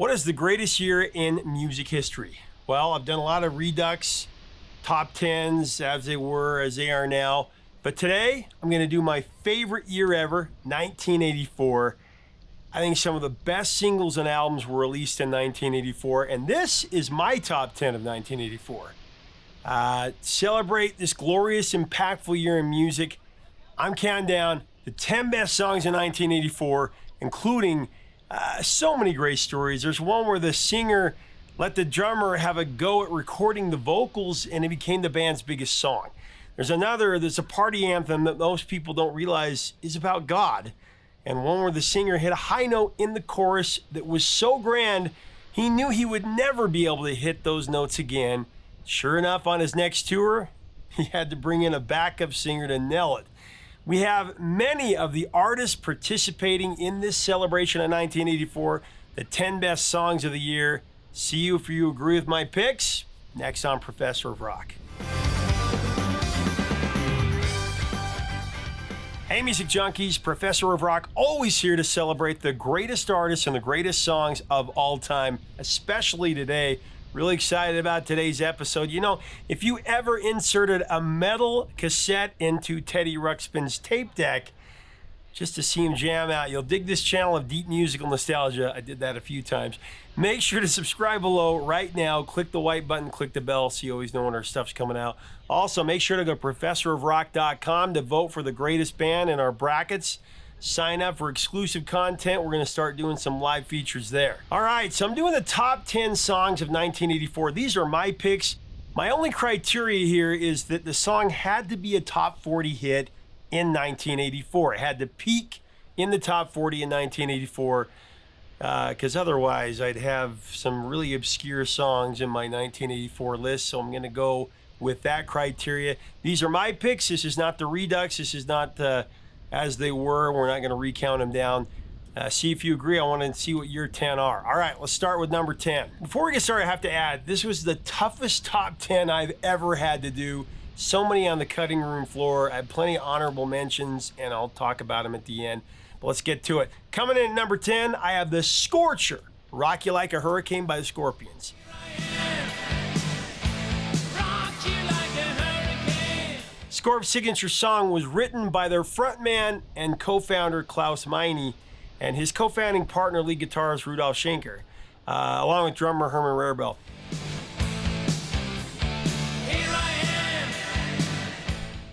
What is the greatest year in music history? Well, I've done a lot of redux, top 10s as they are now. But today, I'm going to do my favorite year ever, 1984. I think some of the best singles and albums were released in 1984, and this is my top 10 of 1984. Celebrate this glorious, impactful year in music. I'm counting down the 10 best songs in 1984, including so many great stories. There's one where the singer let the drummer have a go at recording the vocals, and it became the band's biggest song. There's a party anthem that most people don't realize is about God, and one where the singer hit a high note in the chorus that was so grand, he knew he would never be able to hit those notes again. Sure enough, on his next tour, he had to bring in a backup singer to nail it. We have many of the artists participating in this celebration of 1984, the 10 best songs of the year. See you if you agree with my picks. Next on Professor of Rock. Hey music junkies, Professor of Rock, always here to celebrate the greatest artists and the greatest songs of all time, especially today. Really excited about today's episode. You know, if you ever inserted a metal cassette into Teddy Ruxpin's tape deck just to see him jam out, you'll dig this channel of deep musical nostalgia. I did that a few times. Make sure to subscribe below right now. Click the white button, click the bell so you always know when our stuff's coming out. Also, make sure to go to ProfessorofRock.com to vote for the greatest band in our brackets. Sign up for exclusive content. We're going to start doing some live features there. All right, so I'm doing the top 10 songs of 1984. These are my picks. My only criteria here is that the song had to be a top 40 hit in 1984. It had to peak in the top 40 in 1984, because otherwise I'd have some really obscure songs in my 1984 list, so I'm going to go with that criteria. These are my picks. This is not the Redux. This is not as they were. We're not going to recount them down. See if you agree. I want to see what your 10 are. All right, let's start with number 10. Before we get started, I have to add, this was the toughest top 10 I've ever had to do. So many on the cutting room floor. I had plenty of honorable mentions, and I'll talk about them at the end. But let's get to it. Coming in at number 10, I have The Scorcher, Rock You Like a Hurricane by the Scorpions. Scorp's signature song was written by their frontman and co-founder Klaus Meine and his co-founding partner, lead guitarist Rudolf Schenker, along with drummer Herman Rarebell.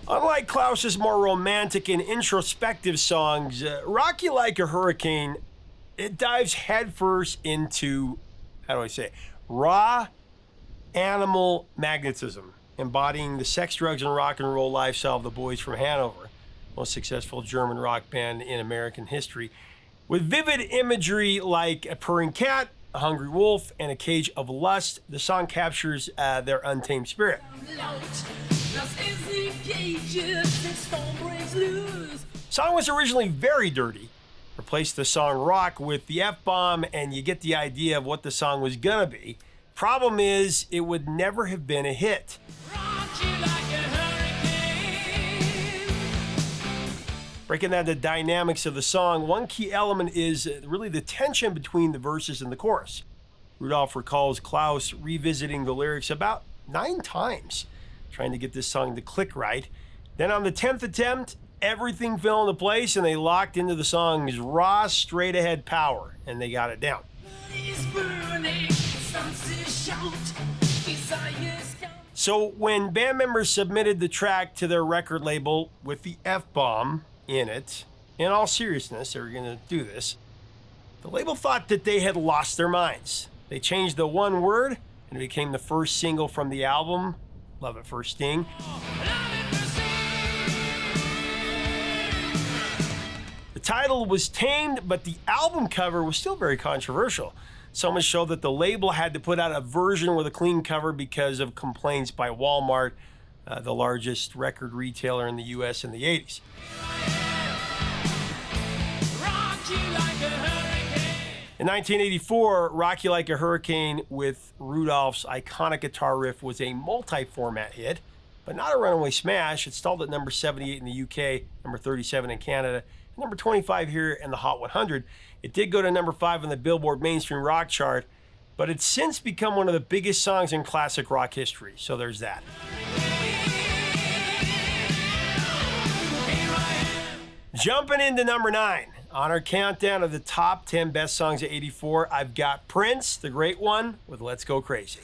Unlike Klaus's more romantic and introspective songs, Rock You Like a Hurricane, it dives headfirst into, raw animal magnetism, embodying the sex, drugs, and rock and roll lifestyle of the boys from Hanover, most successful German rock band in American history. With vivid imagery like a purring cat, a hungry wolf, and a cage of lust, the song captures their untamed spirit. Song was originally very dirty. Replaced the song rock with the F-bomb, and you get the idea of what the song was gonna be. Problem is, it would never have been a hit. Breaking down the dynamics of the song, one key element is really the tension between the verses and the chorus. Rudolph recalls Klaus revisiting the lyrics about 9 times, trying to get this song to click right. Then on the 10th attempt, everything fell into place and they locked into the song's raw, straight-ahead power, and they got it down. So when band members submitted the track to their record label with the F-bomb in it, in all seriousness, they were going to do this, the label thought that they had lost their minds. They changed the one word, and it became the first single from the album, Love at First Sting. The title was tamed, but the album cover was still very controversial. So much so that the label had to put out a version with a clean cover because of complaints by Walmart, the largest record retailer in the U.S. in the 80s. In 1984, Rock You Like a Hurricane with Rudolph's iconic guitar riff was a multi-format hit, but not a runaway smash. It stalled at number 78 in the UK, number 37 in Canada, and number 25 here in the Hot 100. It did go to number 5 on the Billboard Mainstream Rock chart, but it's since become one of the biggest songs in classic rock history. So there's that. Jumping into number 9. On our countdown of the top 10 best songs of '84, I've got Prince, the great one, with Let's Go Crazy.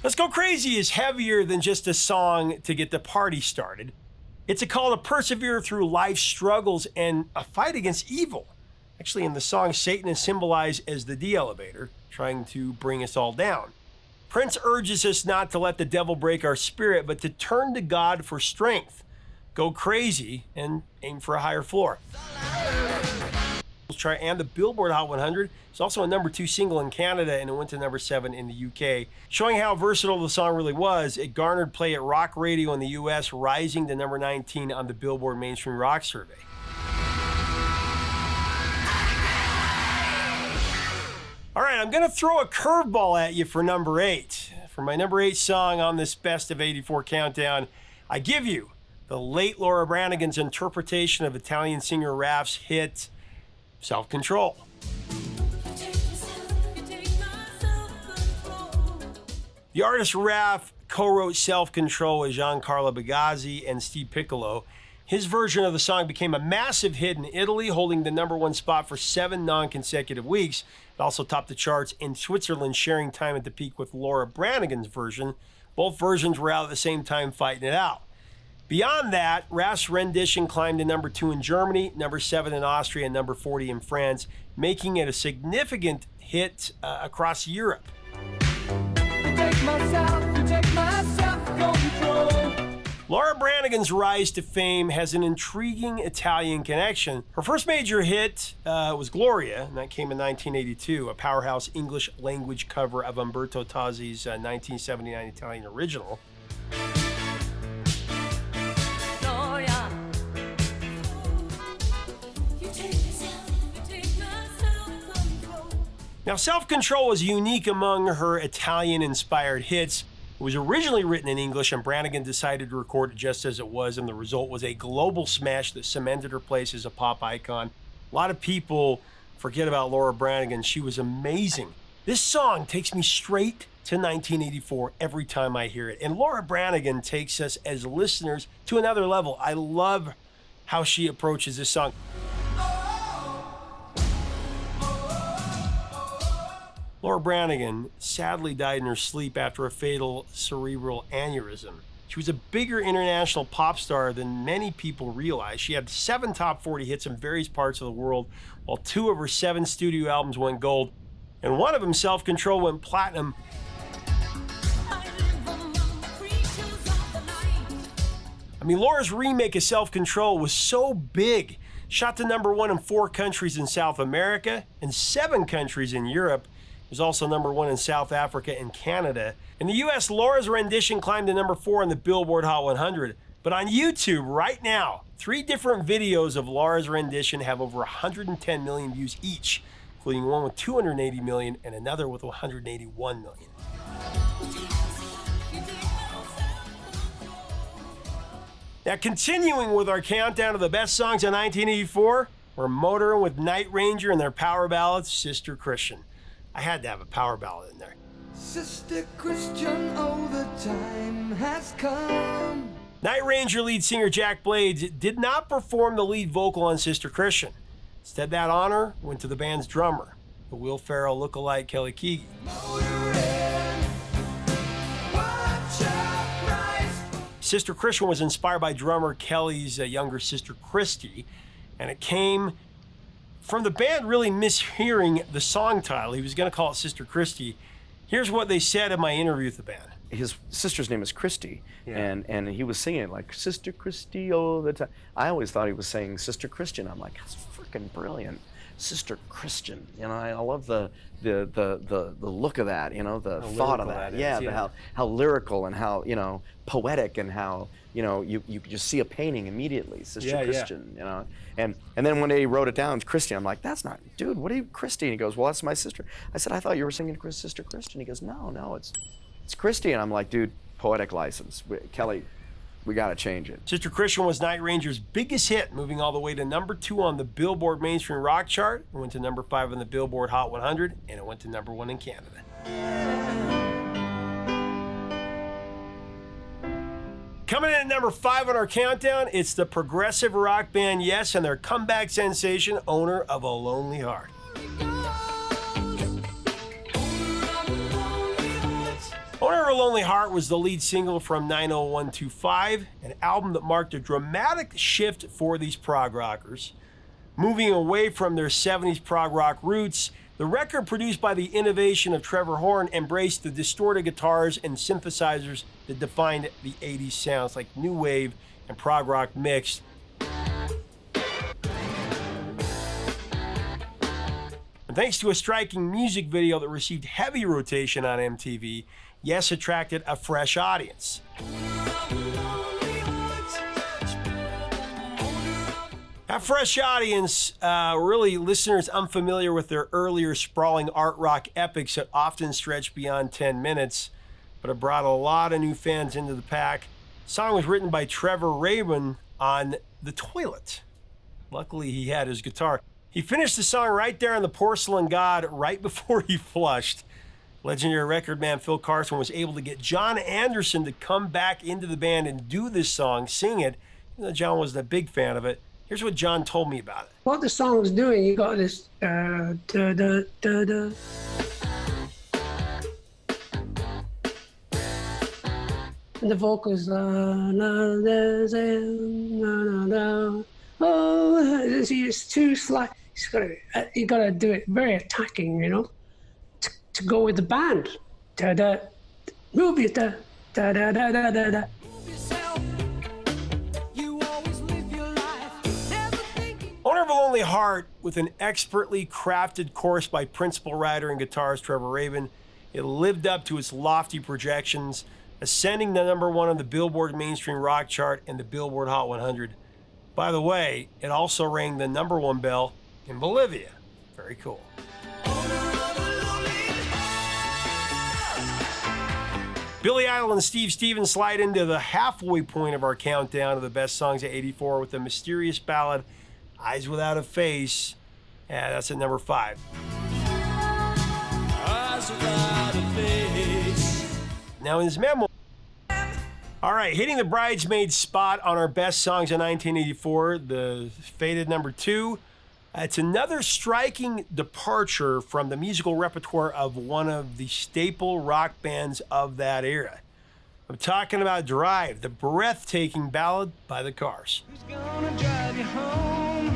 Let's Go Crazy is heavier than just a song to get the party started. It's a call to persevere through life's struggles and a fight against evil. Actually, in the song, Satan is symbolized as the de-elevator, trying to bring us all down. Prince urges us not to let the devil break our spirit, but to turn to God for strength, go crazy, and aim for a higher floor. And the Billboard Hot 100 is also a number 2 single in Canada, and it went to number 7 in the UK. Showing how versatile the song really was, it garnered play at rock radio in the US, rising to number 19 on the Billboard Mainstream Rock Survey. All right, I'm going to throw a curveball at you for number 8. For my number 8 song on this Best of '84 countdown, I give you the late Laura Branigan's interpretation of Italian singer Raff's hit, Self-Control. The artist Raff co-wrote Self-Control with Giancarlo Bigazzi and Steve Piccolo. His version of the song became a massive hit in Italy, holding the number 1 spot for 7 non-consecutive weeks. It also topped the charts in Switzerland, sharing time at the peak with Laura Branigan's version. Both versions were out at the same time fighting it out. Beyond that, Raff's rendition climbed to number 2 in Germany, number 7 in Austria, and number 40 in France, making it a significant hit across Europe. Laura Branigan's rise to fame has an intriguing Italian connection. Her first major hit was Gloria, and that came in 1982, a powerhouse English language cover of Umberto Tozzi's 1979 Italian original. Now, Self-Control was unique among her Italian-inspired hits. It was originally written in English, and Branigan decided to record it just as it was, and the result was a global smash that cemented her place as a pop icon. A lot of people forget about Laura Branigan. She was amazing. This song takes me straight to 1984 every time I hear it, and Laura Branigan takes us as listeners to another level. I love how she approaches this song. Laura Branigan sadly died in her sleep after a fatal cerebral aneurysm. She was a bigger international pop star than many people realize. She had 7 top 40 hits in various parts of the world, while 2 of her 7 studio albums went gold, and one of them, Self-Control, went platinum. I mean, Laura's remake of Self-Control was so big. Shot to number 1 in 4 countries in South America and 7 countries in Europe. It was also number 1 in South Africa and Canada. In the US, Laura's rendition climbed to number 4 on the Billboard Hot 100. But on YouTube right now, 3 different videos of Laura's rendition have over 110 million views each, including one with 280 million and another with 181 million. Now, continuing with our countdown of the best songs of 1984, we're motoring with Night Ranger and their power ballad, Sister Christian. I had to have a power ballad in there. Sister Christian, oh, the time has come. Night Ranger lead singer Jack Blades did not perform the lead vocal on Sister Christian. Instead, that honor went to the band's drummer, the Will Ferrell lookalike Kelly Keagy. Sister Christian was inspired by drummer Kelly's younger sister Christy, and it came from the band really mishearing the song title. He was going to call it Sister Christy. Here's what they said in my interview with the band. His sister's name is Christy, and he was singing like Sister Christy all the time. I always thought he was saying Sister Christian. I'm like, that's freaking brilliant, Sister Christian. You know, I love the look of that. You know, the thought of that. Yeah, how lyrical and how poetic and how, you know, you just see a painting immediately, Sister Yeah, yeah. Christian, you know. And then one day he wrote it down, it's Christy. I'm like, that's not, dude, what are you, Christy? And he goes, well, that's my sister. I said, I thought you were singing Sister Christian. He goes, no, it's Christy. And I'm like, dude, poetic license. Kelly, we got to change it. Sister Christian was Night Ranger's biggest hit, moving all the way to number 2 on the Billboard Mainstream Rock Chart. It went to number 5 on the Billboard Hot 100, and it went to number 1 in Canada. Coming in at number 5 on our countdown, it's the progressive rock band Yes and their comeback sensation, Owner of a Lonely Heart. Owner of a Lonely Heart was the lead single from 90125, an album that marked a dramatic shift for these prog rockers. Moving away from their 70s prog rock roots, the record, produced by the innovation of Trevor Horn, embraced the distorted guitars and synthesizers that defined the 80s sounds, like new wave and prog rock mixed. And thanks to a striking music video that received heavy rotation on MTV, Yes attracted a fresh audience. That fresh audience, really listeners unfamiliar with their earlier sprawling art rock epics that often stretched beyond 10 minutes, but it brought a lot of new fans into the pack. The song was written by Trevor Rabin on the toilet. Luckily, he had his guitar. He finished the song right there on the Porcelain God right before he flushed. Legendary record man Phil Carson was able to get John Anderson to come back into the band and do this song, sing it. Even though John wasn't a big fan of it. Here's what John told me about it. What the song's doing, you got this da da da da. And the vocals it's too slight. You gotta do it very attacking, you know, to go with the band. Da da, move it da da da da da da. Owner of a Lonely Heart, with an expertly crafted chorus by principal writer and guitarist Trevor Rabin, it lived up to its lofty projections, ascending to number 1 on the Billboard Mainstream Rock Chart and the Billboard Hot 100. By the way, it also rang the number 1 bell in Bolivia. Very cool. Billy Idol and Steve Stevens slide into the halfway point of our countdown of the best songs of '84 with the mysterious ballad Eyes Without a Face. Yeah, that's at number 5. Eyes without a face. Now in his memoir. All right, hitting the bridesmaid spot on our best songs of 1984, the fated number 2. It's another striking departure from the musical repertoire of one of the staple rock bands of that era. I'm talking about Drive, the breathtaking ballad by the Cars. Who's gonna drive you home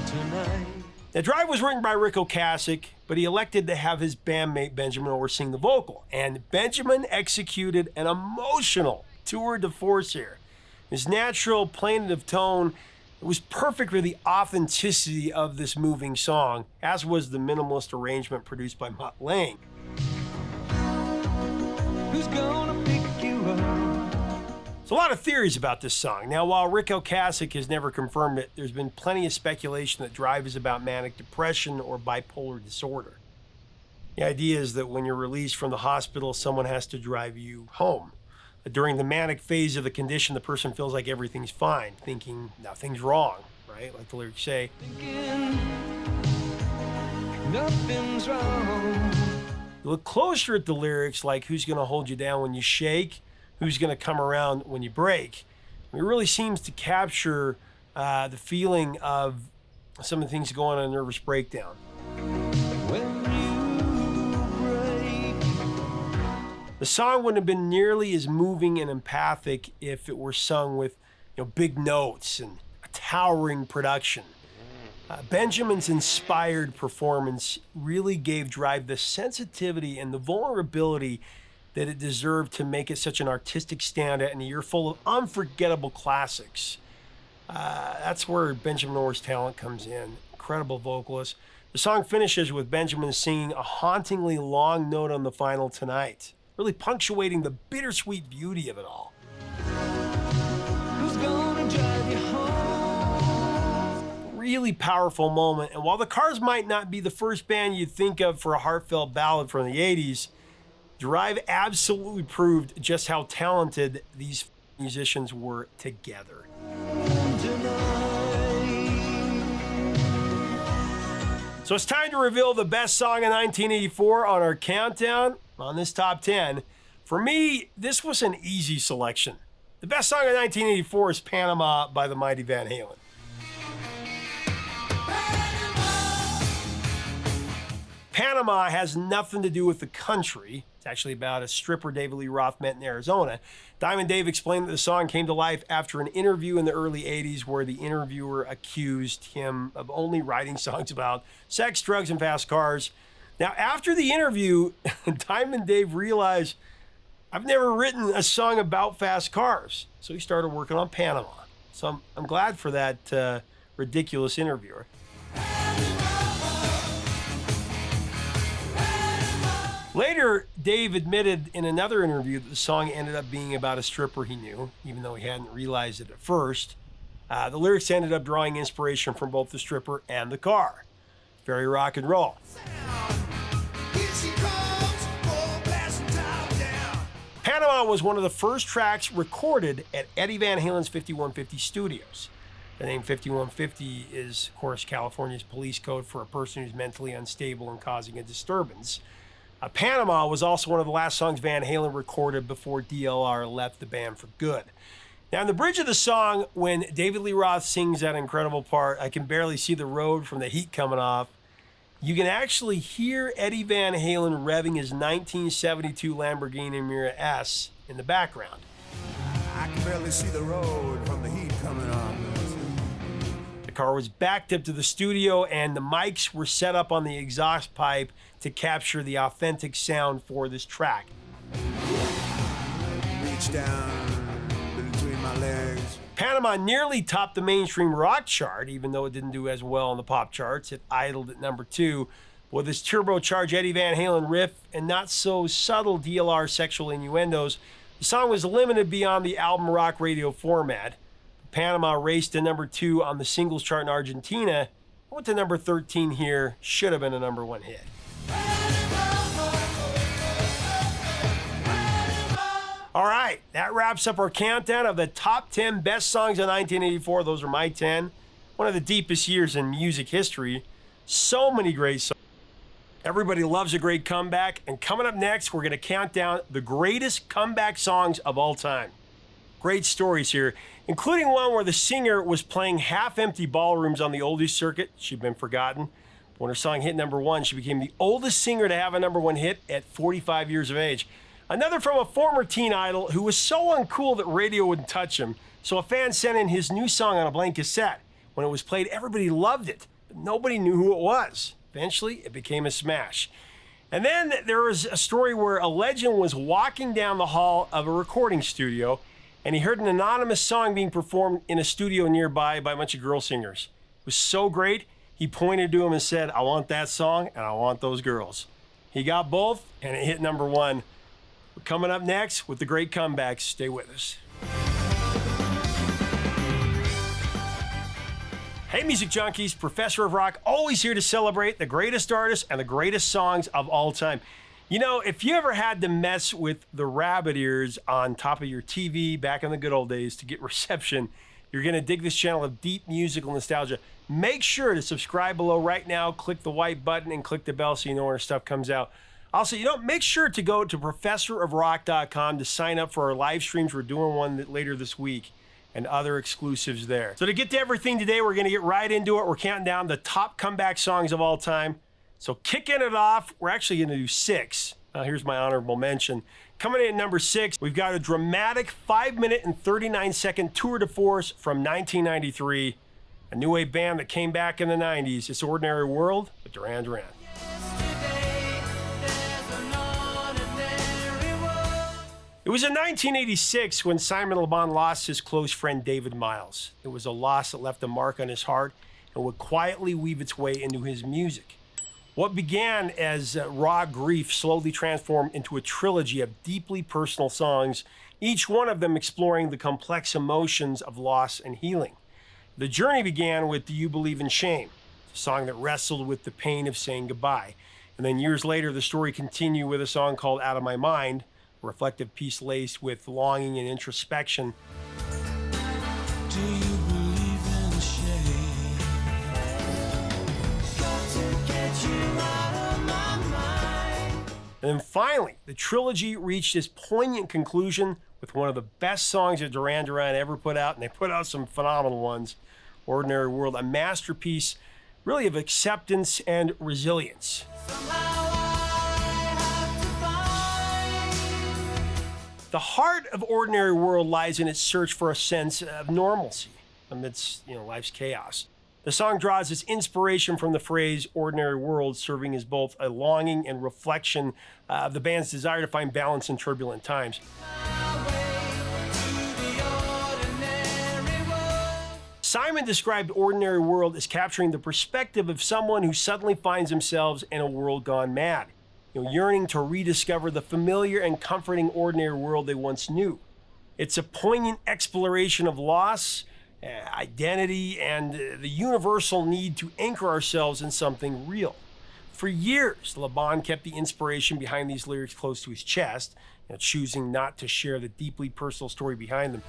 tonight? Now, Drive was written by Rick Ocasek, but he elected to have his bandmate Benjamin Orr sing the vocal, and Benjamin executed an emotional tour de force here. His natural plaintive tone, it was perfect for the authenticity of this moving song, as was the minimalist arrangement produced by Mutt Lange. Who's gonna pick you up? There's a lot of theories about this song. Now, while Rick Ocasek has never confirmed it, there's been plenty of speculation that Drive is about manic depression or bipolar disorder. The idea is that when you're released from the hospital, someone has to drive you home. During the manic phase of the condition, the person feels like everything's fine, thinking nothing's wrong, right? Like the lyrics say. Thinking nothing's wrong. You look closer at the lyrics, like who's going to hold you down when you shake, who's going to come around when you break. It really seems to capture the feeling of some of the things going on in a nervous breakdown. The song wouldn't have been nearly as moving and empathic if it were sung with, big notes and a towering production. Benjamin's inspired performance really gave Drive the sensitivity and the vulnerability that it deserved to make it such an artistic standout in a year full of unforgettable classics. That's where Benjamin Orr's talent comes in. Incredible vocalist. The song finishes with Benjamin singing a hauntingly long note on the final Tonight. really punctuating the bittersweet beauty of it all. Who's gonna drive you home? Really powerful moment, and while the Cars might not be the first band you'd think of for a heartfelt ballad from the 80s, Drive absolutely proved just how talented these musicians were together. So it's time to reveal the best song of 1984 on our countdown on this top 10. For me, this was an easy selection. The best song of 1984 is Panama by the mighty Van Halen. Panama has nothing to do with the country. It's actually about a stripper David Lee Roth met in Arizona. Diamond Dave explained that the song came to life after an interview in the early 80s where the interviewer accused him of only writing songs about sex, drugs, and fast cars. Now, after the interview, Diamond Dave realized, I've never written a song about fast cars. So he started working on Panama. So I'm glad for that ridiculous interviewer. Later, Dave admitted in another interview that the song ended up being about a stripper he knew, even though he hadn't realized it at first. The lyrics ended up drawing inspiration from both the stripper and the car. Very rock and roll. Panama was one of the first tracks recorded at Eddie Van Halen's 5150 Studios. The name 5150 is, of course, California's police code for a person who's mentally unstable and causing a disturbance. Panama was also one of the last songs Van Halen recorded before DLR left the band for good. Now, in the bridge of the song, when David Lee Roth sings that incredible part, I can barely see the road from the heat coming off, you can actually hear Eddie Van Halen revving his 1972 Lamborghini Miura S in the background. I can barely see the road from the heat coming on. The car was backed up to the studio and the mics were set up on the exhaust pipe to capture the authentic sound for this track. Reach down between my legs. Panama nearly topped the mainstream rock chart, even though it didn't do as well on the pop charts. It idled at number 2. With its turbocharged Eddie Van Halen riff and not so subtle DLR sexual innuendos, the song was limited beyond the album rock radio format. Panama raced to number 2 on the singles chart in Argentina, went to number 13 here, should have been a number 1 hit. All right, that wraps up our countdown of the top 10 best songs of 1984. Those are my 10. One of the deepest years in music history. So many great songs. Everybody loves a great comeback. And coming up next, we're going to count down the greatest comeback songs of all time. Great stories here, including one where the singer was playing half-empty ballrooms on the oldies circuit. She'd been forgotten. When her song hit number 1, she became the oldest singer to have a number 1 hit at 45 years of age. Another from a former teen idol who was so uncool that radio wouldn't touch him. So a fan sent in his new song on a blank cassette. When it was played, everybody loved it, but nobody knew who it was. Eventually, it became a smash. And then there was a story where a legend was walking down the hall of a recording studio and he heard an anonymous song being performed in a studio nearby by a bunch of girl singers. It was so great, he pointed to him and said, I want that song and I want those girls. He got both and it hit number 1. We're coming up next with the great comebacks. Stay with us. Hey, music junkies, Professor of Rock, always here to celebrate the greatest artists and the greatest songs of all time. You know, if you ever had to mess with the rabbit ears on top of your TV back in the good old days to get reception, you're going to dig this channel of deep musical nostalgia. Make sure to subscribe below right now, click the white button, and click the bell so you know when our stuff comes out. Also, make sure to go to professorofrock.com to sign up for our live streams. We're doing one later this week and other exclusives there. So to get to everything today, we're going to get right into it. We're counting down the top comeback songs of all time. So kicking it off, we're actually going to do 6. Here's my honorable mention. Coming in at number 6, we've got a dramatic 5-minute and 39-second tour de force from 1993. A new wave band that came back in the 90s. It's Ordinary World with Duran Duran. It was in 1986 when Simon Le Bon lost his close friend David Miles. It was a loss that left a mark on his heart and would quietly weave its way into his music. What began as raw grief slowly transformed into a trilogy of deeply personal songs, each one of them exploring the complex emotions of loss and healing. The journey began with Do You Believe in Shame, a song that wrestled with the pain of saying goodbye. And then years later, the story continued with a song called Out of My Mind, a reflective piece laced with longing and introspection. Do you believe in shame? Got to get you out of my mind. And then finally, the trilogy reached its poignant conclusion with one of the best songs that Duran Duran ever put out, and they put out some phenomenal ones, Ordinary World, a masterpiece really of acceptance and resilience. The heart of Ordinary World lies in its search for a sense of normalcy amidst life's chaos. The song draws its inspiration from the phrase ordinary world, serving as both a longing and reflection of the band's desire to find balance in turbulent times. Simon described Ordinary World as capturing the perspective of someone who suddenly finds themselves in a world gone mad, yearning to rediscover the familiar and comforting ordinary world they once knew. It's a poignant exploration of loss, identity, and the universal need to anchor ourselves in something real. For years, Laban kept the inspiration behind these lyrics close to his chest, choosing not to share the deeply personal story behind them.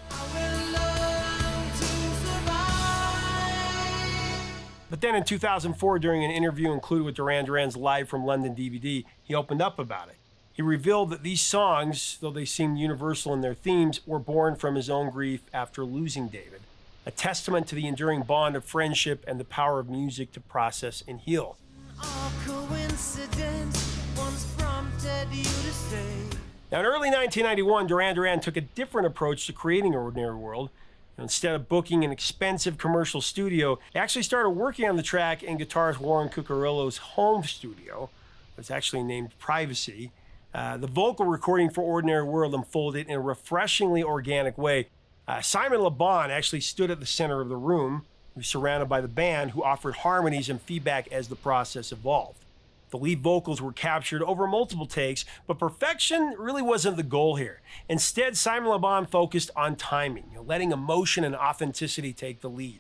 But then in 2004, during an interview included with Duran Duran's Live from London DVD, he opened up about it. He revealed that these songs, though they seemed universal in their themes, were born from his own grief after losing David, a testament to the enduring bond of friendship and the power of music to process and heal. Now, in early 1991, Duran Duran took a different approach to creating Ordinary World. Instead of booking an expensive commercial studio, they actually started working on the track in guitarist Warren Cucurullo's home studio. It's actually named Privacy. The vocal recording for Ordinary World unfolded in a refreshingly organic way. Simon Laban actually stood at the center of the room. He was surrounded by the band, who offered harmonies and feedback as the process evolved. The lead vocals were captured over multiple takes, but perfection really wasn't the goal here. Instead, Simon Laban focused on timing, letting emotion and authenticity take the lead.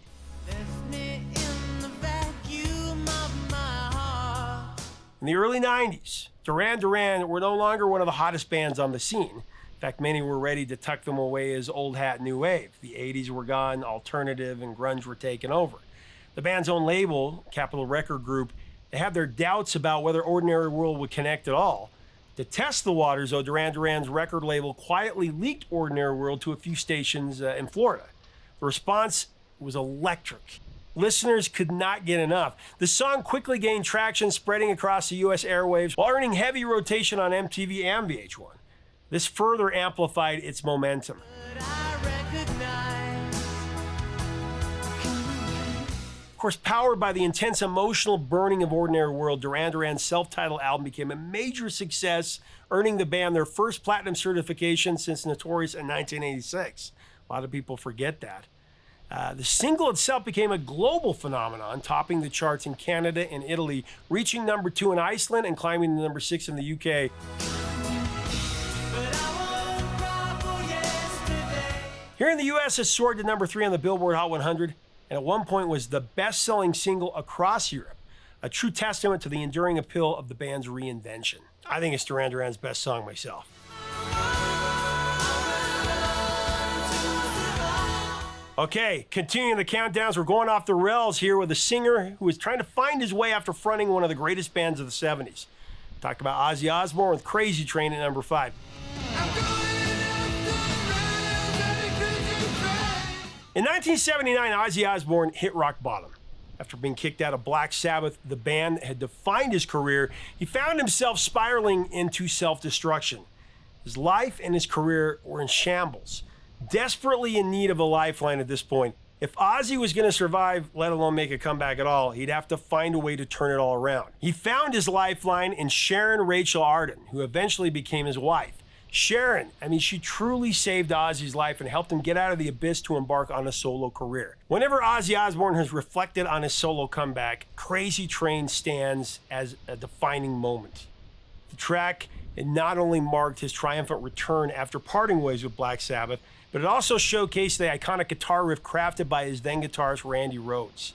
In the early 90s, Duran Duran were no longer one of the hottest bands on the scene. In fact, many were ready to tuck them away as old hat new wave. The 80s were gone, alternative and grunge were taken over. The band's own label, Capitol Record Group, they had their doubts about whether Ordinary World would connect at all. To test the waters, though, Duran Duran's record label quietly leaked Ordinary World to a few stations in Florida. The response was electric. Listeners could not get enough. The song quickly gained traction, spreading across the U.S. airwaves while earning heavy rotation on MTV and VH1. This further amplified its momentum. Of course, powered by the intense emotional burning of Ordinary World, Duran Duran's self-titled album became a major success, earning the band their first platinum certification since Notorious in 1986. A lot of people forget that. The single itself became a global phenomenon, topping the charts in Canada and Italy, reaching number 2 in Iceland and climbing to number 6 in the UK. Here in the US, it soared to number 3 on the Billboard Hot 100. And at one point was the best-selling single across Europe, a true testament to the enduring appeal of the band's reinvention. I think it's Duran Duran's best song myself. Okay, continuing the countdowns, we're going off the rails here with a singer who is trying to find his way after fronting one of the greatest bands of the 70s. Talked about Ozzy Osbourne with Crazy Train at number 5. In 1979, Ozzy Osbourne hit rock bottom. After being kicked out of Black Sabbath, the band had defined his career. He found himself spiraling into self-destruction. His life and his career were in shambles, desperately in need of a lifeline at this point. If Ozzy was going to survive, let alone make a comeback at all, he'd have to find a way to turn it all around. He found his lifeline in Sharon Rachel Arden, who eventually became his wife. Sharon, I mean, she truly saved Ozzy's life and helped him get out of the abyss to embark on a solo career. Whenever Ozzy Osbourne has reflected on his solo comeback, Crazy Train stands as a defining moment. The track, it not only marked his triumphant return after parting ways with Black Sabbath, but it also showcased the iconic guitar riff crafted by his then guitarist Randy Rhoads.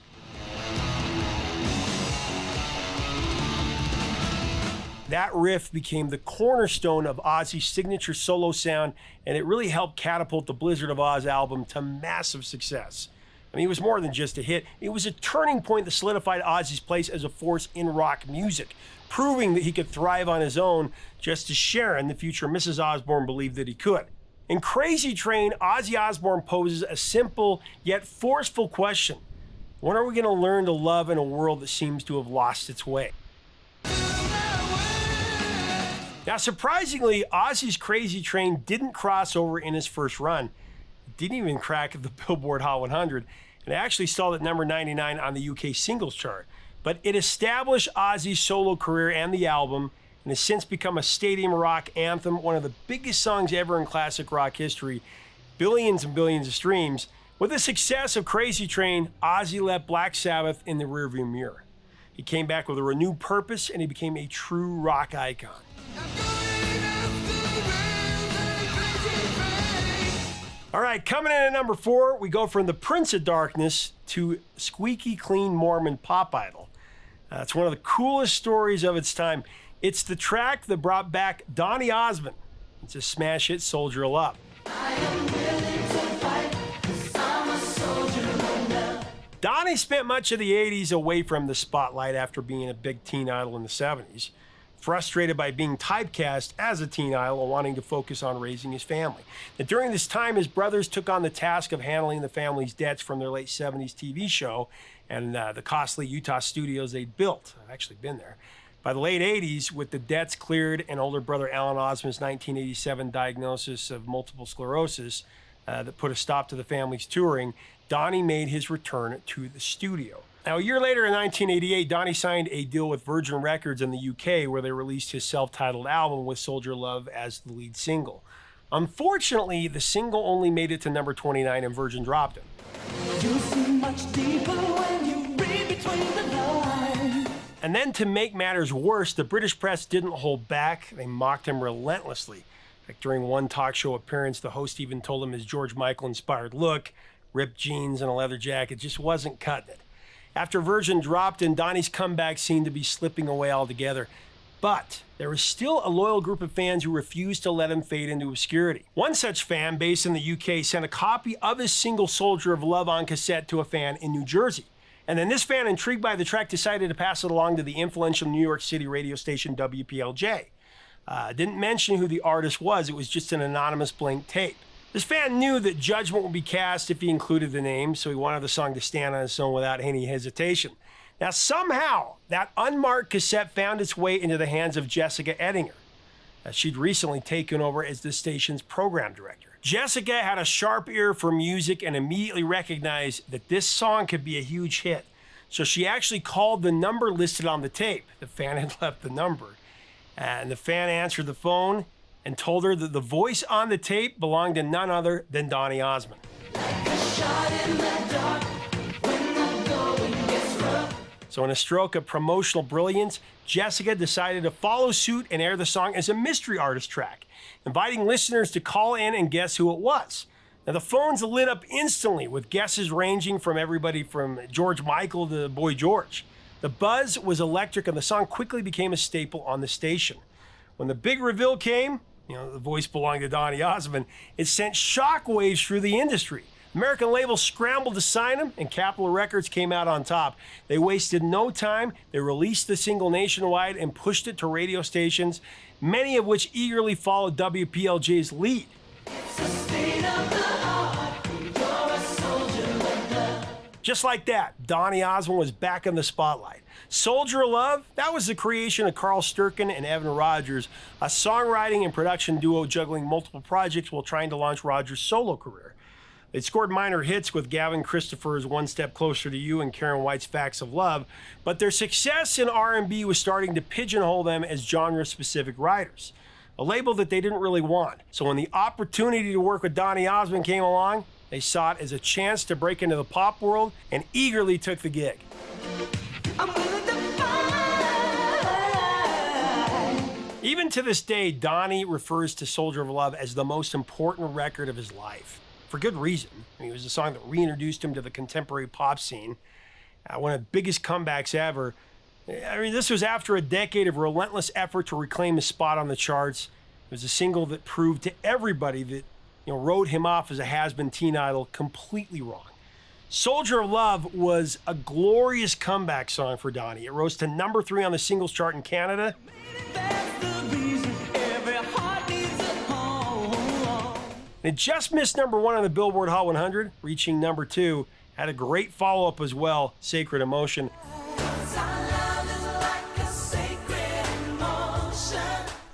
That riff became the cornerstone of Ozzy's signature solo sound, and it really helped catapult the Blizzard of Oz album to massive success. I mean, it was more than just a hit. It was a turning point that solidified Ozzy's place as a force in rock music, proving that he could thrive on his own, just as Sharon, the future Mrs. Osbourne, believed that he could. In Crazy Train, Ozzy Osbourne poses a simple yet forceful question. When are we going to learn to love in a world that seems to have lost its way? Now, surprisingly, Ozzy's Crazy Train didn't cross over in his first run. It didn't even crack the Billboard Hot 100, and it actually stalled at number 99 on the UK singles chart. But it established Ozzy's solo career and the album, and has since become a stadium rock anthem, one of the biggest songs ever in classic rock history, billions and billions of streams. With the success of Crazy Train, Ozzy left Black Sabbath in the rearview mirror. He came back with a renewed purpose, and he became a true rock icon. All right, coming in at number 4, we go from the Prince of Darkness to squeaky clean Mormon pop idol. It's one of the coolest stories of its time. It's the track that brought back Donny Osmond. It's a smash hit, Soldier of Love. Donny spent much of the 80s away from the spotlight after being a big teen idol in the 70s. Frustrated by being typecast as a teen idol and wanting to focus on raising his family. Now, during this time, his brothers took on the task of handling the family's debts from their late 70s TV show and the costly Utah studios they'd built. I've actually been there. By the late 80s, with the debts cleared and older brother Alan Osmond's 1987 diagnosis of multiple sclerosis that put a stop to the family's touring, Donny made his return to the studio. Now, a year later in 1988, Donny signed a deal with Virgin Records in the UK where they released his self-titled album with Soldier of Love as the lead single. Unfortunately, the single only made it to number 29 and Virgin dropped it. You see much deeper when you read between the lines. And then to make matters worse, the British press didn't hold back. They mocked him relentlessly. In fact, during one talk show appearance, the host even told him his George Michael-inspired look, ripped jeans and a leather jacket, just wasn't cutting it. After Virgin dropped and Donny's comeback seemed to be slipping away altogether. But there was still a loyal group of fans who refused to let him fade into obscurity. One such fan, based in the UK, sent a copy of his single Soldier of Love on cassette to a fan in New Jersey. And then this fan, intrigued by the track, decided to pass it along to the influential New York City radio station WPLJ. Didn't mention who the artist was, it was just an anonymous blank tape. This fan knew that judgment would be cast if he included the name, so he wanted the song to stand on its own without any hesitation. Now, somehow, that unmarked cassette found its way into the hands of Jessica Ettinger. She'd recently taken over as the station's program director. Jessica had a sharp ear for music and immediately recognized that this song could be a huge hit. So she actually called the number listed on the tape. The fan had left the number. And the fan answered the phone and told her that the voice on the tape belonged to none other than Donny Osmond. Like a shot in the dark when the going gets rough. So in a stroke of promotional brilliance, Jessica decided to follow suit and air the song as a mystery artist track, inviting listeners to call in and guess who it was. Now the phones lit up instantly with guesses ranging from everybody from George Michael to Boy George. The buzz was electric and the song quickly became a staple on the station. When the big reveal came, the voice belonged to Donny Osmond, it sent shockwaves through the industry. American labels scrambled to sign him, and Capitol Records came out on top. They wasted no time. They released the single nationwide and pushed it to radio stations, many of which eagerly followed WPLJ's lead. It's a state of the heart. You're a soldier of love. Just like that, Donny Osmond was back in the spotlight. Soldier of Love, that was the creation of Carl Sturken and Evan Rogers, a songwriting and production duo juggling multiple projects while trying to launch Rogers' solo career. They scored minor hits with Gavin Christopher's One Step Closer to You and Karen White's Facts of Love, but their success in R&B was starting to pigeonhole them as genre-specific writers. a label that they didn't really want. So when the opportunity to work with Donny Osmond came along, they saw it as a chance to break into the pop world and eagerly took the gig. Even to this day, Donny refers to Soldier of Love as the most important record of his life. For good reason. I mean, it was a song that reintroduced him to the contemporary pop scene. One of the biggest comebacks ever. I mean, this was after a decade of relentless effort to reclaim his spot on the charts. It was a single that proved to everybody that, wrote him off as a has-been teen idol completely wrong. Soldier of Love was a glorious comeback song for Donny. It rose to number 3 on the singles chart in Canada. It just missed number 1 on the Billboard Hot 100, reaching number 2. Had a great follow-up as well, Sacred Emotion.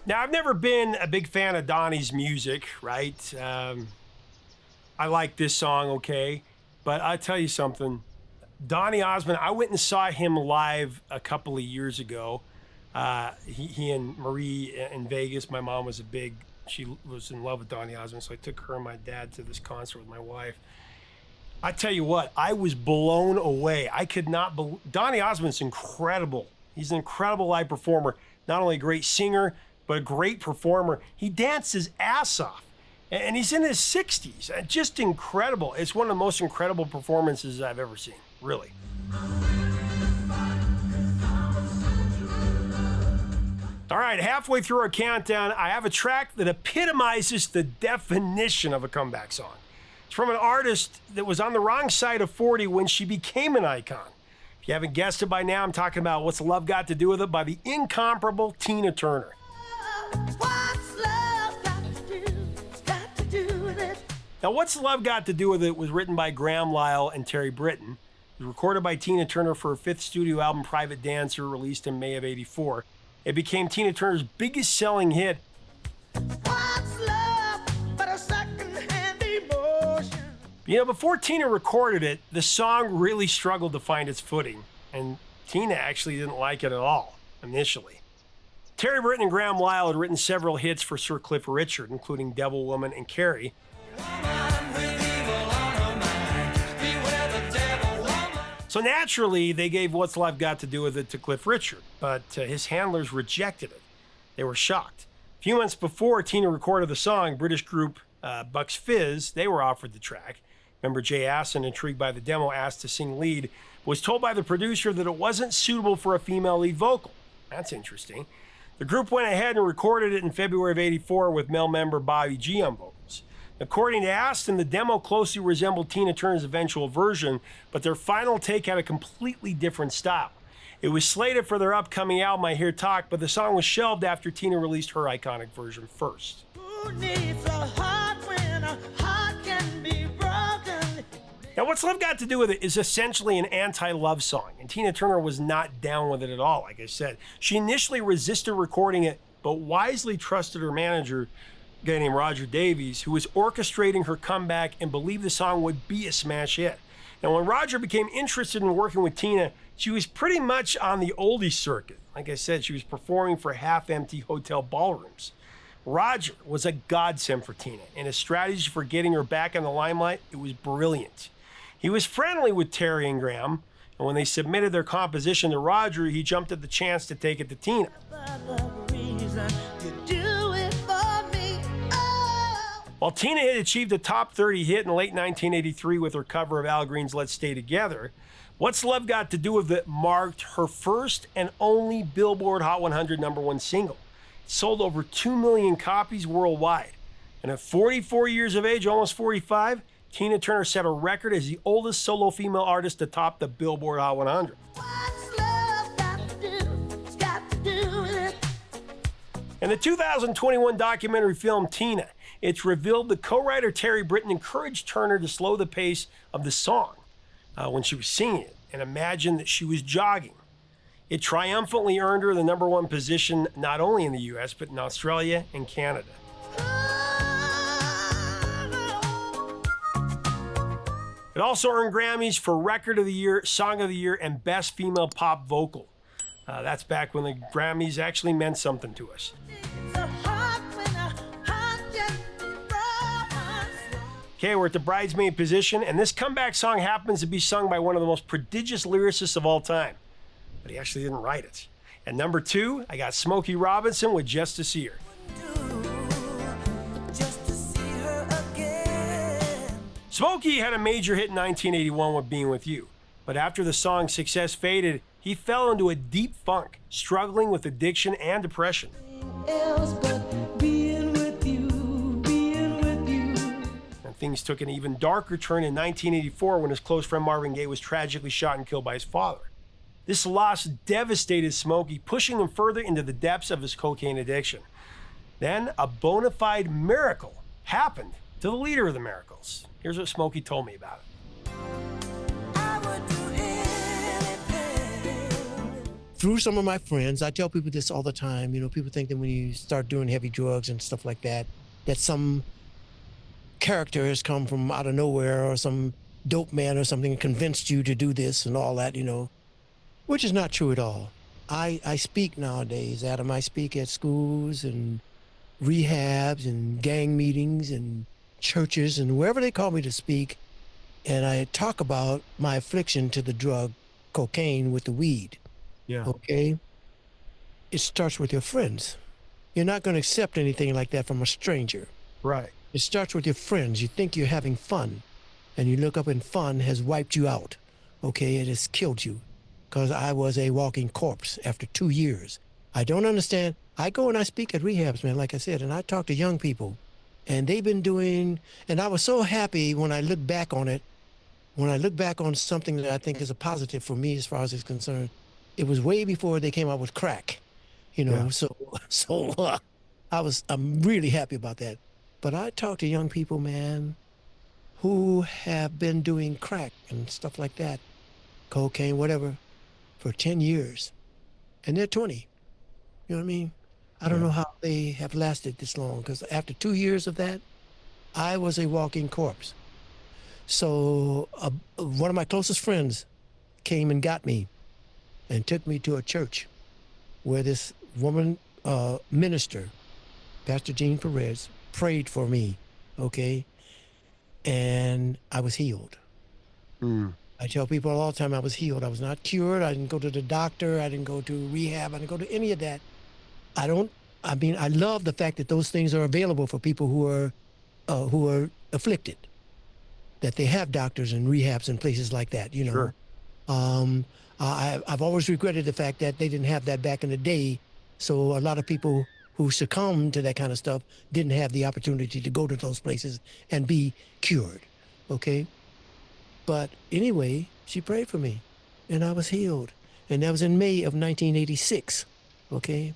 Now, I've never been a big fan of Donny's music, right? I like this song, okay? But I'll tell you something. Donny Osmond, I went and saw him live a couple of years ago. He and Marie in Vegas. My mom was she was in love with Donny Osmond, so I took her and my dad to this concert with my wife. I tell you what, I was blown away. I could not believe. Donny Osmond's incredible. He's an incredible live performer. Not only a great singer, but a great performer. He danced his ass off. And he's in his 60s. Just incredible. It's one of the most incredible performances I've ever seen, really. All right, halfway through our countdown, I have a track that epitomizes the definition of a comeback song. It's from an artist that was on the wrong side of 40 when she became an icon. If you haven't guessed it by now, I'm talking about What's Love Got to Do With It by the incomparable Tina Turner. Now, What's Love Got to Do With It was written by Graham Lyle and Terry Britton. It was recorded by Tina Turner for her 5th studio album, Private Dancer, released in May of '84. It became Tina Turner's biggest selling hit. What's love but a second-hand emotion? Before Tina recorded it, the song really struggled to find its footing, and Tina actually didn't like it at all, initially. Terry Britton and Graham Lyle had written several hits for Sir Cliff Richard, including Devil Woman and Carrie. So naturally, they gave What's Love Got to Do With It to Cliff Richard, but his handlers rejected it. They were shocked. A few months before Tina recorded the song, British group Bucks Fizz, they were offered the track. Member Jay Aston, intrigued by the demo, asked to sing lead, was told by the producer that it wasn't suitable for a female lead vocal. That's interesting. The group went ahead and recorded it in February of '84 with male member Bobby G on vocals. According to Aston, the demo closely resembled Tina Turner's eventual version, but their final take had a completely different style. It was slated for their upcoming album, I Hear Talk, but the song was shelved after Tina released her iconic version first. Who needs a heart when a heart can be broken? Now, What's Love Got to Do With It is essentially an anti-love song, and Tina Turner was not down with it at all, like I said. She initially resisted recording it, but wisely trusted her manager, a guy named Roger Davies, who was orchestrating her comeback and believed the song would be a smash hit. Now, when Roger became interested in working with Tina, she was pretty much on the oldie circuit. Like I said, she was performing for half-empty hotel ballrooms. Roger was a godsend for Tina, and his strategy for getting her back in the limelight, it was brilliant. He was friendly with Terry and Graham, and when they submitted their composition to Roger, he jumped at the chance to take it to Tina. While Tina had achieved a top 30 hit in late 1983 with her cover of Al Green's Let's Stay Together, What's Love Got to Do With It marked her first and only Billboard Hot 100 #1 single. It sold over 2 million copies worldwide. And at 44 years of age, almost 45, Tina Turner set a record as the oldest solo female artist to top the Billboard Hot 100. What's love got to do with it? In the 2021 documentary film Tina, it's revealed that co-writer Terry Britton encouraged Turner to slow the pace of the song when she was singing it and imagined that she was jogging. It triumphantly earned her the #1 position not only in the US, but in Australia and Canada. It also earned Grammys for Record of the Year, Song of the Year, and Best Female Pop Vocal. That's back when the Grammys actually meant something to us. Okay, we're at the bridesmaid position, and this comeback song happens to be sung by one of the most prodigious lyricists of all time. But he actually didn't write it. At number 2, I got Smokey Robinson with Just to See Her. Smokey had a major hit in 1981 with Being With You. But after the song's success faded, he fell into a deep funk, struggling with addiction and depression. And things took an even darker turn in 1984 when his close friend Marvin Gaye was tragically shot and killed by his father. This loss devastated Smokey, pushing him further into the depths of his cocaine addiction. Then a bona fide miracle happened to the leader of the miracles. Here's what Smokey told me about it. Through some of my friends, I tell people this all the time. You know, people think that when you start doing heavy drugs and stuff like that, that some character has come from out of nowhere or some dope man or something and convinced you to do this and all that, you know, which is not true at all. I speak nowadays, Adam. I speak at schools and rehabs and gang meetings and churches and wherever they call me to speak. And I talk about my affliction to the drug, cocaine with the weed. Yeah. Okay? It starts with your friends. You're not going to accept anything like that from a stranger. Right. It starts with your friends. You think you're having fun, and you look up and fun has wiped you out. Okay? It has killed you. Because I was a walking corpse after 2 years. I don't understand. I go and I speak at rehabs, man, like I said, and I talk to young people. And they've been doing, and I was so happy when I look back on it, when I look back on something that I think is a positive for me as far as it's concerned. It was way before they came out with crack, you know. Yeah. I'm really happy about that. But I talk to young people, man, who have been doing crack and stuff like that, cocaine, whatever, for 10 years, and they're 20. You know what I mean? I don't know how they have lasted this long, because after 2 years of that, I was a walking corpse. So one of my closest friends came and got me and took me to a church where this woman minister, Pastor Jean Perez, prayed for me, okay? And I was healed. I tell people all the time I was healed. I was not cured. I didn't go to the doctor. I didn't go to rehab. I didn't go to any of that. I love the fact that those things are available for people who are afflicted, that they have doctors and rehabs and places like that, you know. Sure. I've always regretted the fact that they didn't have that back in the day. So a lot of people who succumbed to that kind of stuff didn't have the opportunity to go to those places and be cured, okay? But anyway, she prayed for me, and I was healed. And that was in May of 1986, okay?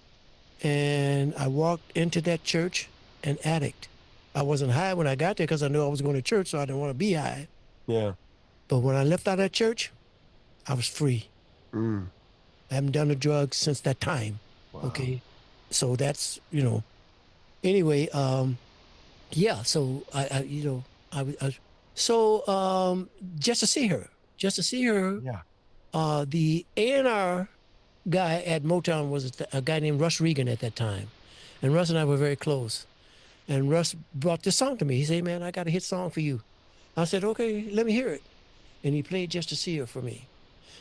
And I walked into that church an addict. I wasn't high when I got there because I knew I was going to church, so I didn't want to be high. Yeah. But when I left out of that church, I was free. I haven't done the drugs since that time. Wow. Okay. So that's, you know, anyway, yeah. So just to see her. Yeah. The A&R guy at Motown was a guy named Russ Regan at that time. And Russ and I were very close. And Russ brought this song to me. He said, man, I got a hit song for you. I said, okay, let me hear it. And he played Just to See Her for me.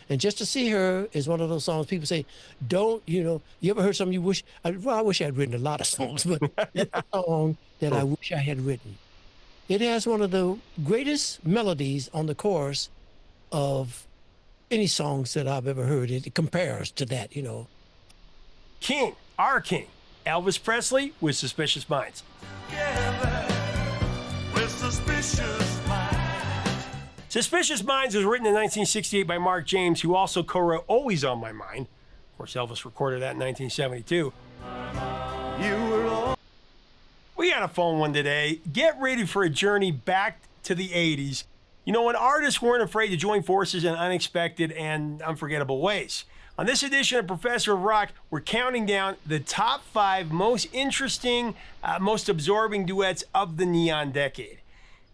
And Just to See Her is one of those songs people say, you ever heard something you wish, I wish I had written a lot of songs, but that's a song that I wish I had written. It has one of the greatest melodies on the chorus of any songs that I've ever heard. It compares to that, you know. King, our king, Elvis Presley with Suspicious Minds. Suspicious Minds was written in 1968 by Mark James, who also co-wrote Always on My Mind. Of course, Elvis recorded that in 1972. We got a phone one today. Get ready for a journey back to the 80s. You know, when artists weren't afraid to join forces in unexpected and unforgettable ways. On this edition of Professor of Rock, we're counting down the top 5 most interesting, most absorbing duets of the neon decade.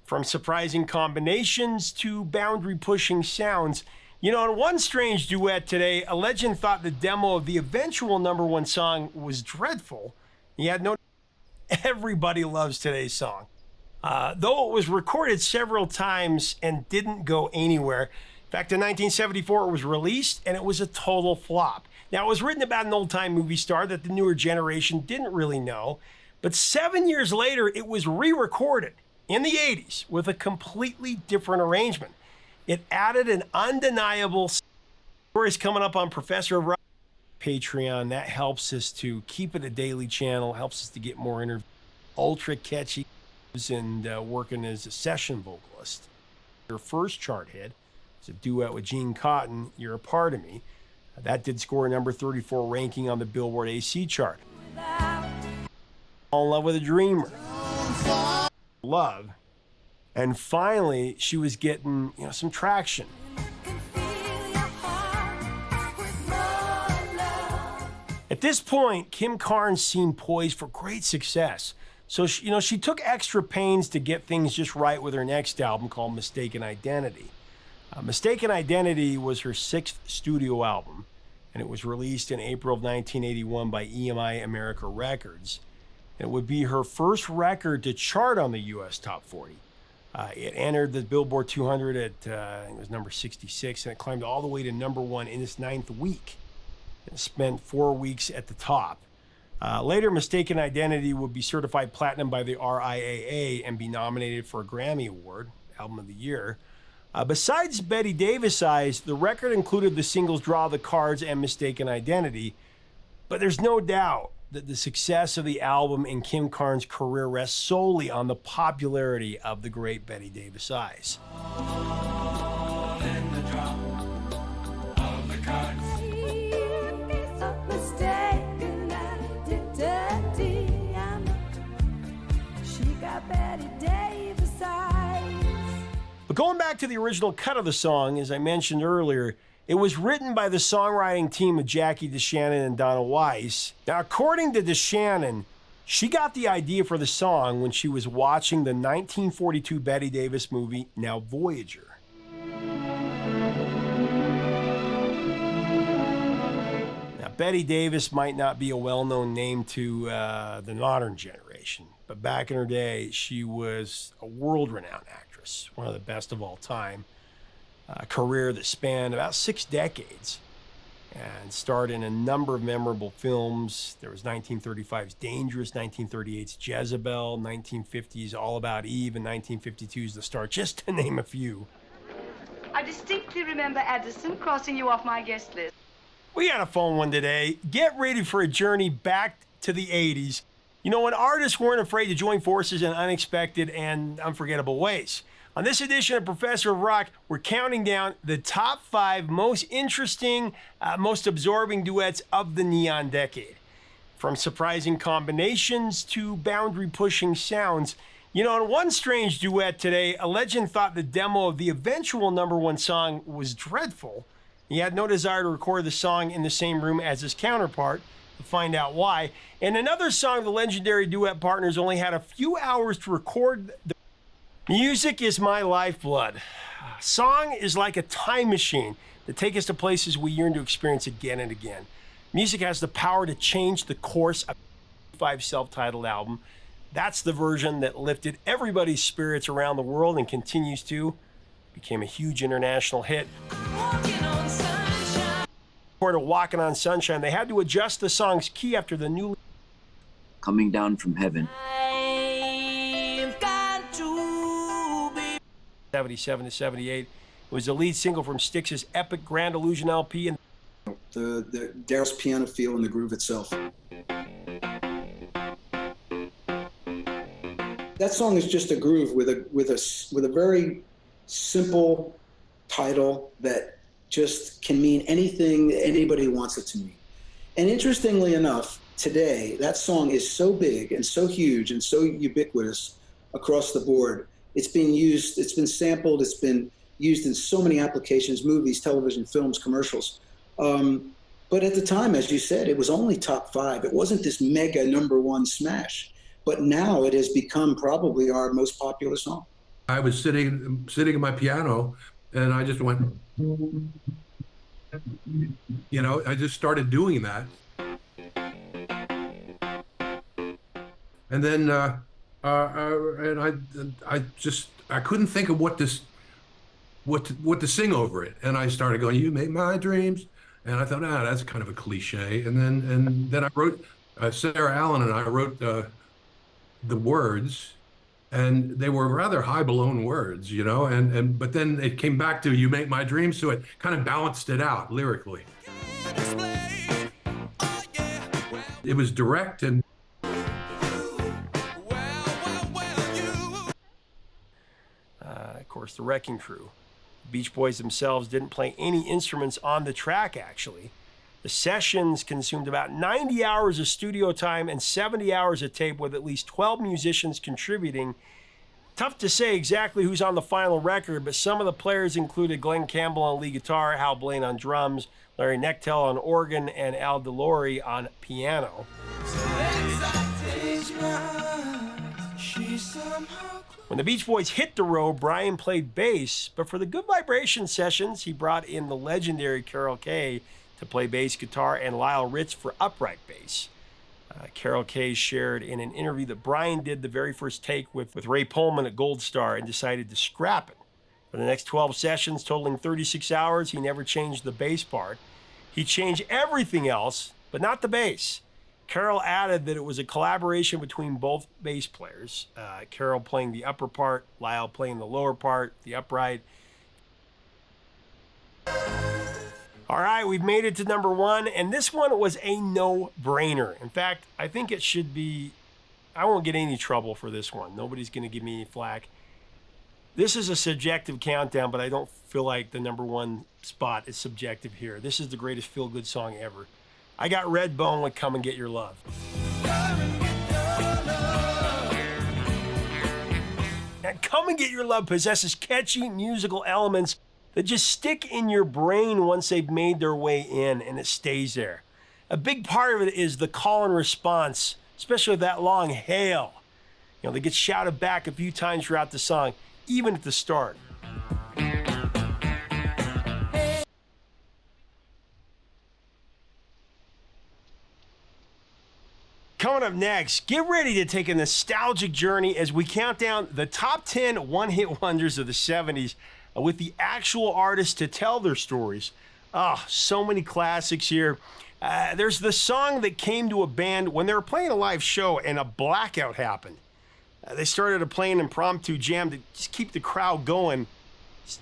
From surprising combinations to boundary-pushing sounds. You know, in one strange duet today, a legend thought the demo of the eventual #1 song was dreadful. He had no... Everybody loves today's song. though it was recorded several times and didn't go anywhere. In fact, in 1974, it was released and it was a total flop. Now, it was written about an old-time movie star that the newer generation didn't really know, but 7 years later, it was re-recorded in the 80s with a completely different arrangement. It added an undeniable stories coming up on Professor of Rock Patreon. That helps us to keep it a daily channel, helps us to get more interviews, ultra catchy, and working as a session vocalist. Her first chart hit was a duet with Gene Cotton, You're a Part of Me. That did score a number 34 ranking on the Billboard AC chart. Fall in Love with a Dreamer. Love. And finally, she was getting, some traction. At this point, Kim Carnes seemed poised for great success. So, she took extra pains to get things just right with her next album called Mistaken Identity. Mistaken Identity was her 6th studio album, and it was released in April of 1981 by EMI America Records. It would be her first record to chart on the U.S. Top 40. It entered the Billboard 200 at, I think it was number 66, and it climbed all the way to number 1 in its 9th week. It spent 4 weeks at the top. Later, Mistaken Identity would be certified platinum by the RIAA and be nominated for a Grammy Award, Album of the Year. Besides Betty Davis Eyes, the record included the singles Draw the Cards and Mistaken Identity, but there's no doubt that the success of the album in Kim Carnes' career rests solely on the popularity of the great Betty Davis Eyes. But going back to the original cut of the song, as I mentioned earlier, it was written by the songwriting team of Jackie DeShannon and Donna Weiss. Now, according to DeShannon, she got the idea for the song when she was watching the 1942 Betty Davis movie, Now Voyager. Now, Betty Davis might not be a well-known name to the modern generation, but back in her day, she was a world-renowned actress, one of the best of all time. A career that spanned about 6 decades and starred in a number of memorable films. There was 1935's Dangerous, 1938's Jezebel, 1950's All About Eve, and 1952's The Star, just to name a few. I distinctly remember Addison crossing you off my guest list. We got a fun one today. Get ready for a journey back to the 80s. When artists weren't afraid to join forces in unexpected and unforgettable ways. On this edition of Professor of Rock, we're counting down the top 5 most interesting, most absorbing duets of the neon decade. From surprising combinations to boundary-pushing sounds. In one strange duet today, a legend thought the demo of the eventual #1 song was dreadful. He had no desire to record the song in the same room as his counterpart. We'll find out why. In another song, the legendary duet partners only had a few hours to record the music is my lifeblood. Song is like a time machine that takes us to places we yearn to experience again and again. Music has the power to change the course of a self-titled album. That's the version that lifted everybody's spirits around the world and continues to. Became a huge international hit. Recorded Walking on Sunshine. They had to adjust the song's key after the new Coming Down from Heaven. 77 to 78. It was the lead single from Styx's epic Grand Illusion LP. And the Daryl's piano feel and the groove itself. That song is just a groove with a very simple title that just can mean anything anybody wants it to mean. And interestingly enough, today that song is so big and so huge and so ubiquitous across the board. It's been used, it's been sampled, it's been used in so many applications, movies, television, films, commercials. But at the time, as you said, it was only top 5. It wasn't this mega #1 smash. But now it has become probably our most popular song. I was sitting at my piano and I just went, I just started doing that. And then and I couldn't think of what to sing over it, and I started going, "You make my dreams," and I thought, that's kind of a cliche. And then I wrote, Sarah Allen and I wrote the words, and they were rather high blown words, but then it came back to "You make my dreams," so it kind of balanced it out lyrically. It was direct and of course, the Wrecking Crew. The Beach Boys themselves didn't play any instruments on the track, actually. The sessions consumed about 90 hours of studio time and 70 hours of tape, with at least 12 musicians contributing. Tough to say exactly who's on the final record, but some of the players included Glenn Campbell on lead guitar, Hal Blaine on drums, Larry Knechtel on organ, and Al DeLore on piano. When the Beach Boys hit the road, Brian played bass, but for the Good Vibration sessions, he brought in the legendary Carol Kaye to play bass guitar and Lyle Ritz for upright bass. Carol Kaye shared in an interview that Brian did the very first take with Ray Pullman at Gold Star and decided to scrap it. For the next 12 sessions, totaling 36 hours, he never changed the bass part. He changed everything else, but not the bass. Carol added that it was a collaboration between both bass players, Carol playing the upper part, Lyle playing the lower part, the upright. All right, we've made it to number 1, and this one was a no-brainer. In fact, I think it should be, I won't get any trouble for this one. Nobody's going to give me any flack. This is a subjective countdown, but I don't feel like the number 1 spot is subjective here. This is the greatest feel-good song ever. I got Redbone with Come and Get Your Love. And Come and Get Your Love possesses catchy musical elements that just stick in your brain once they've made their way in, and it stays there. A big part of it is the call and response, especially that long hail. They get shouted back a few times throughout the song, even at the start. Coming up next, get ready to take a nostalgic journey as we count down the top 10 one-hit wonders of the 70s with the actual artists to tell their stories. So many classics here. There's the song that came to a band when they were playing a live show and a blackout happened. They started to play an impromptu jam to just keep the crowd going.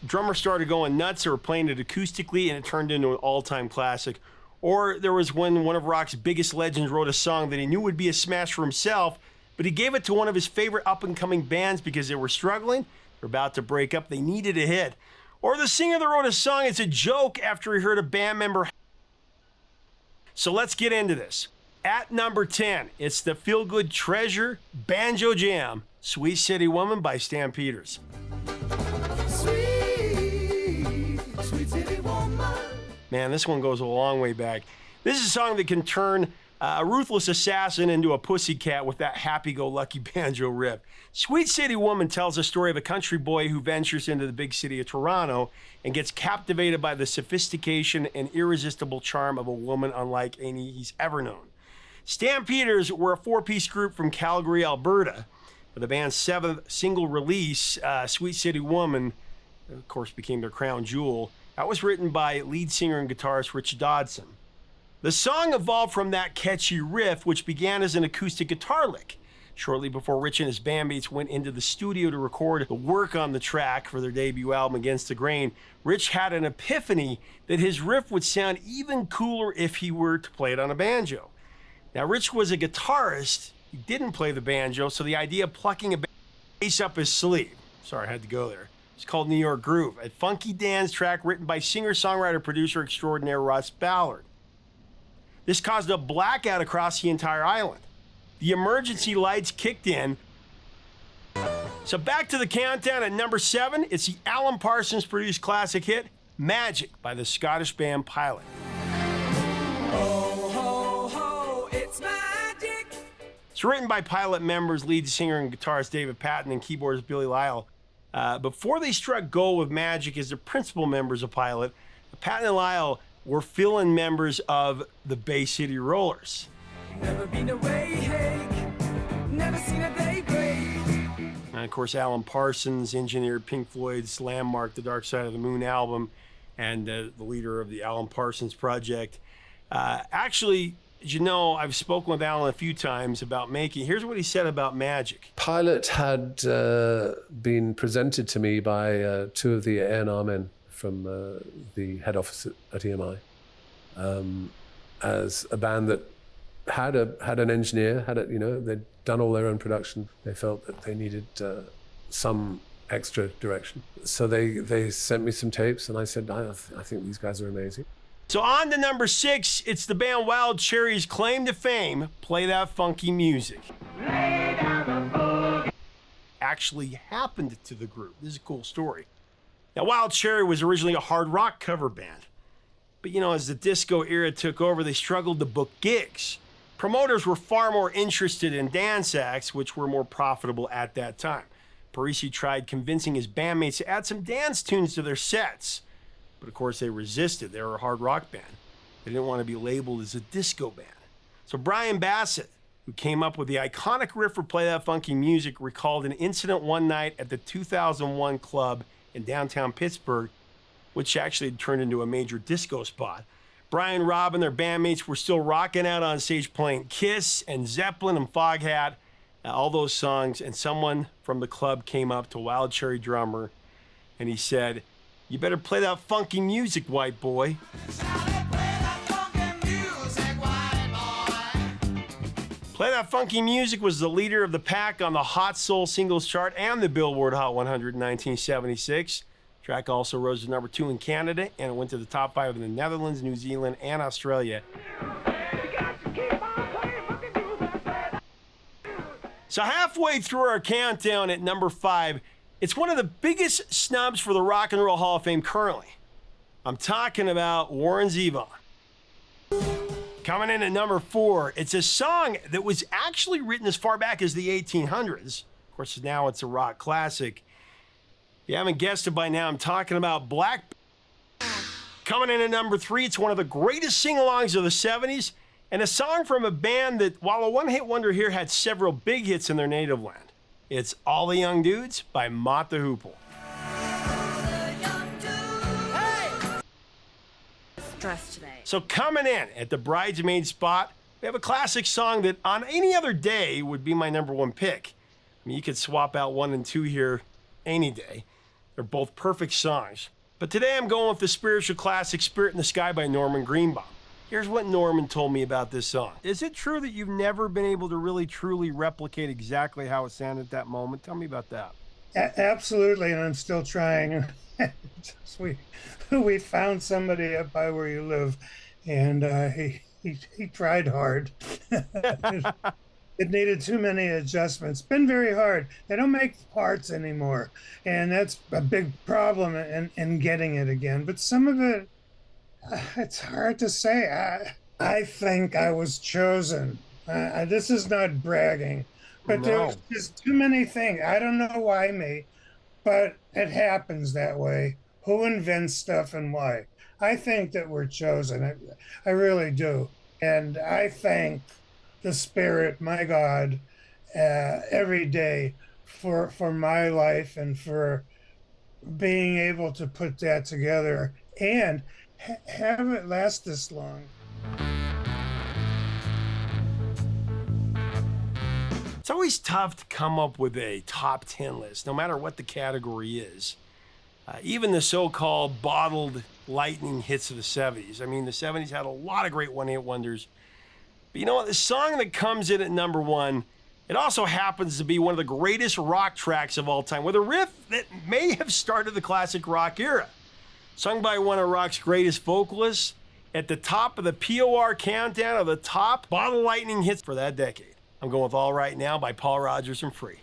Drummer started going nuts. They were playing it acoustically, and it turned into an all-time classic. Or there was when one of rock's biggest legends wrote a song that he knew would be a smash for himself, but he gave it to one of his favorite up-and-coming bands because they were struggling, they're about to break up, they needed a hit. Or the singer that wrote a song as a joke after he heard a band member. So let's get into this. At number 10, it's the feel-good treasure banjo jam, Sweet City Woman by Stan Peters. Sweet city woman. Man, this one goes a long way back. This is a song that can turn a ruthless assassin into a pussycat with that happy-go-lucky banjo riff. Sweet City Woman tells a story of a country boy who ventures into the big city of Toronto and gets captivated by the sophistication and irresistible charm of a woman unlike any he's ever known. Stan Peters were a 4-piece group from Calgary, Alberta. The band's 7th single release, Sweet City Woman, of course, became their crown jewel. That was written by lead singer and guitarist Rich Dodson. The song evolved from that catchy riff, which began as an acoustic guitar lick. Shortly before Rich and his bandmates went into the studio to record the work on the track for their debut album, Against the Grain, Rich had an epiphany that his riff would sound even cooler if he were to play it on a banjo. Now, Rich was a guitarist. He didn't play the banjo, so the idea of plucking a bass up his sleeve. Sorry, I had to go there. It's called New York Groove, a funky dance track written by singer-songwriter-producer extraordinaire Ross Ballard. This caused a blackout across the entire island. The emergency lights kicked in. So back to the countdown at number 7, it's the Alan Parsons-produced classic hit, Magic by the Scottish band Pilot. Ho, ho, ho, it's magic. It's written by Pilot members, lead singer and guitarist David Patton and keyboardist Billy Lyle. Before they struck gold with Magic as the principal members of Pilot, Patton and Lyle were fill-in members of the Bay City Rollers. Never been away, hey. Never seen a day break. And of course, Alan Parsons engineered Pink Floyd's Landmark, The Dark Side of the Moon album, and the leader of the Alan Parsons Project. Actually, as you know, I've spoken with Alan a few times about making. Here's what he said about Magic. Pilot had been presented to me by two of the A&R men from the head office at EMI as a band that had an engineer, they'd done all their own production. They felt that they needed some extra direction. So they sent me some tapes, and I said, I think these guys are amazing. So on to number 6, it's the band Wild Cherry's claim to fame, Play That Funky Music. Actually happened to the group. This is a cool story. Now, Wild Cherry was originally a hard rock cover band. But, as the disco era took over, they struggled to book gigs. Promoters were far more interested in dance acts, which were more profitable at that time. Parisi tried convincing his bandmates to add some dance tunes to their sets. But of course they resisted. They were a hard rock band. They didn't want to be labeled as a disco band. So Brian Bassett, who came up with the iconic riff for Play That Funky Music, recalled an incident one night at the 2001 club in downtown Pittsburgh, which actually turned into a major disco spot. Brian, Rob, and their bandmates were still rocking out on stage playing Kiss and Zeppelin and Foghat, all those songs, and someone from the club came up to Wild Cherry drummer and he said, "You better play that funky music, white boy." Play That Funky Music was the leader of the pack on the Hot Soul Singles Chart and the Billboard Hot 100 in 1976. The track also rose to number 2 in Canada, and it went to the top 5 in the Netherlands, New Zealand, and Australia. So halfway through our countdown at number 5, it's one of the biggest snubs for the Rock and Roll Hall of Fame currently. I'm talking about Warren Zevon. Coming in at number 4, it's a song that was actually written as far back as the 1800s. Of course, now it's a rock classic. If you haven't guessed it by now, I'm talking about Black. Coming in at number 3, it's one of the greatest sing-alongs of the 70s, and a song from a band that, while a one-hit wonder here, had several big hits in their native land. It's All the Young Dudes by Mott the Hoople. So coming in at the bridesmaid spot, we have a classic song that on any other day would be my number 1 pick. I mean, you could swap out 1 and 2 here any day. They're both perfect songs. But today I'm going with the spiritual classic Spirit in the Sky by Norman Greenbaum. Here's what Norman told me about this song. Is it true that you've never been able to really truly replicate exactly how it sounded at that moment? Tell me about that. Absolutely, and I'm still trying. We found somebody up by where you live, and he tried hard. It needed too many adjustments. Been very hard. They don't make parts anymore, and that's a big problem in getting it again. But some of it, it's hard to say. I think I was chosen. This is not bragging, but there was just too many things. I don't know why me, but it happens that way. Who invents stuff and why? I think that we're chosen. I really do. And I thank the Spirit, my God, every day for my life and for being able to put that together and have it last this long. It's always tough to come up with a top 10 list, no matter what the category is. Even the so-called bottled lightning hits of the 70s. I mean, the 70s had a lot of great one-hit wonders. But you know what? The song that comes in at number 1, it also happens to be one of the greatest rock tracks of all time, with a riff that may have started the classic rock era. Sung by one of rock's greatest vocalists, at the top of the POR countdown of the top bottle lightning hits for that decade. I'm going with All Right Now by Paul Rodgers and Free.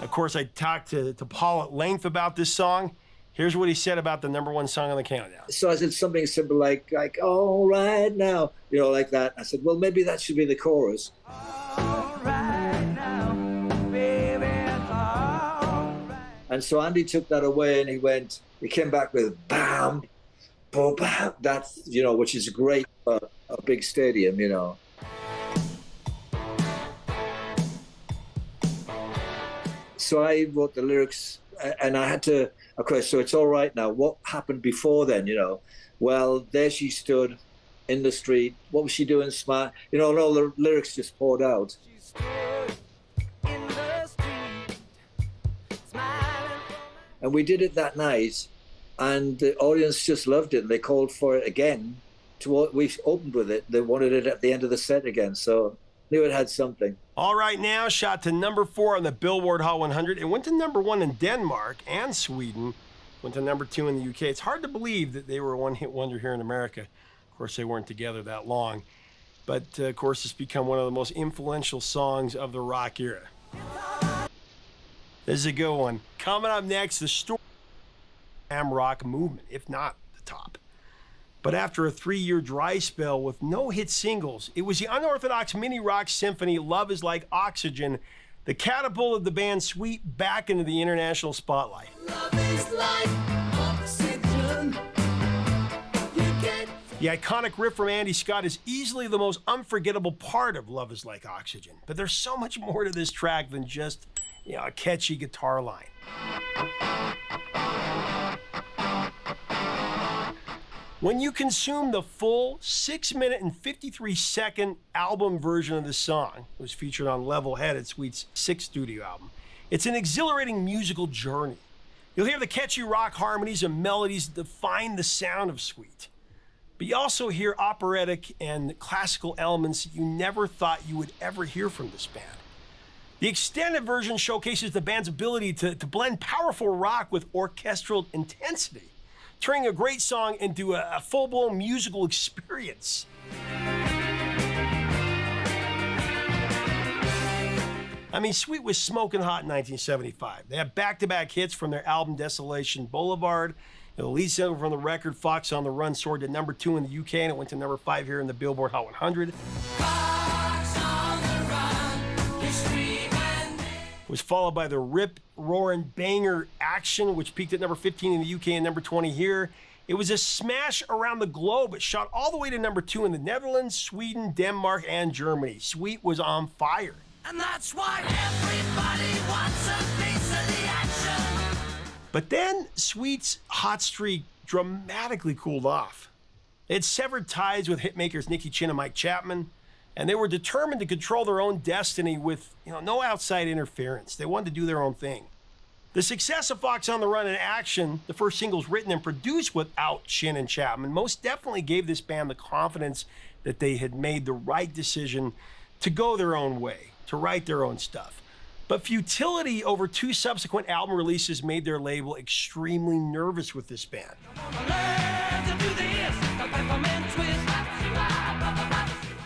Of course, I talked to Paul at length about this song. Here's what he said about the number 1 song on the countdown. So I said something simple like all right now, like that. I said, well, maybe that should be the chorus. All right now, baby, it's all right. And so Andy took that away and he came back with bam, boom, bam. That's, which is great for a big stadium, So I wrote the lyrics, and I had to, okay, so it's all right now. What happened before then, you know? Well, there she stood in the street. What was she doing? Smart, you know, and all the lyrics just poured out. And we did it that night, and the audience just loved it. And they called for it again. We opened with it. They wanted it at the end of the set again. So knew it had something. All Right Now shot to number 4 on the Billboard Hot 100. It went to number 1 in Denmark and Sweden. Went to number 2 in the UK. It's hard to believe that they were a one-hit wonder here in America. Of course, they weren't together that long. But, of course, it's become one of the most influential songs of the rock era. This is a good one. Coming up next, the story of the glam rock movement, if not the top. But after a 3-year dry spell with no hit singles, it was the unorthodox mini rock symphony Love Is Like Oxygen that catapulted the band Sweet back into the international spotlight. Love is like oxygen. The iconic riff from Andy Scott is easily the most unforgettable part of Love Is Like Oxygen. But there's so much more to this track than just, a catchy guitar line. When you consume the full 6-minute and 53-second album version of the song, it was featured on Level Headed, Sweet's 6th studio album, it's an exhilarating musical journey. You'll hear the catchy rock harmonies and melodies that define the sound of Sweet. But you also hear operatic and classical elements that you never thought you would ever hear from this band. The extended version showcases the band's ability to blend powerful rock with orchestral intensity, turning a great song into a full-blown musical experience. I mean, Sweet was smoking hot in 1975. They had back-to-back hits from their album Desolation Boulevard. The lead single from the record, Fox on the Run, soared to number 2 in the UK, and it went to number 5 here in the Billboard Hot 100. Was followed by the rip-roaring banger Action, which peaked at number 15 in the UK and number 20 here. It was a smash around the globe. It shot all the way to number 2 in the Netherlands, Sweden, Denmark, and Germany. Sweet was on fire. And that's why everybody wants a piece of the action. But then Sweet's hot streak dramatically cooled off. They had severed ties with hitmakers Nicky Chinn and Mike Chapman, and they were determined to control their own destiny with no outside interference. They wanted to do their own thing. The success of Fox on the Run and Action, the first singles written and produced without Chinn and Chapman, most definitely gave this band the confidence that they had made the right decision to go their own way, to write their own stuff. But futility over 2 subsequent album releases made their label extremely nervous with this band.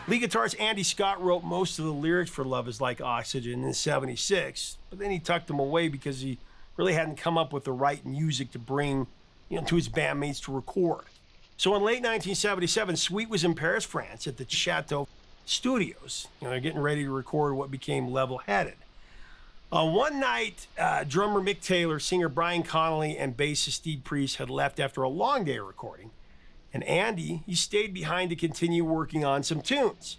Lead guitarist Andy Scott wrote most of the lyrics for Love Is Like Oxygen in '76, but then he tucked them away because he really hadn't come up with the right music to bring to his bandmates to record. So in late 1977, Sweet was in Paris, France at the Chateau Studios. They're getting ready to record what became Level Headed. One night, drummer Mick Taylor, singer Brian Connolly, and bassist Steve Priest had left after a long day of recording. And Andy, he stayed behind to continue working on some tunes.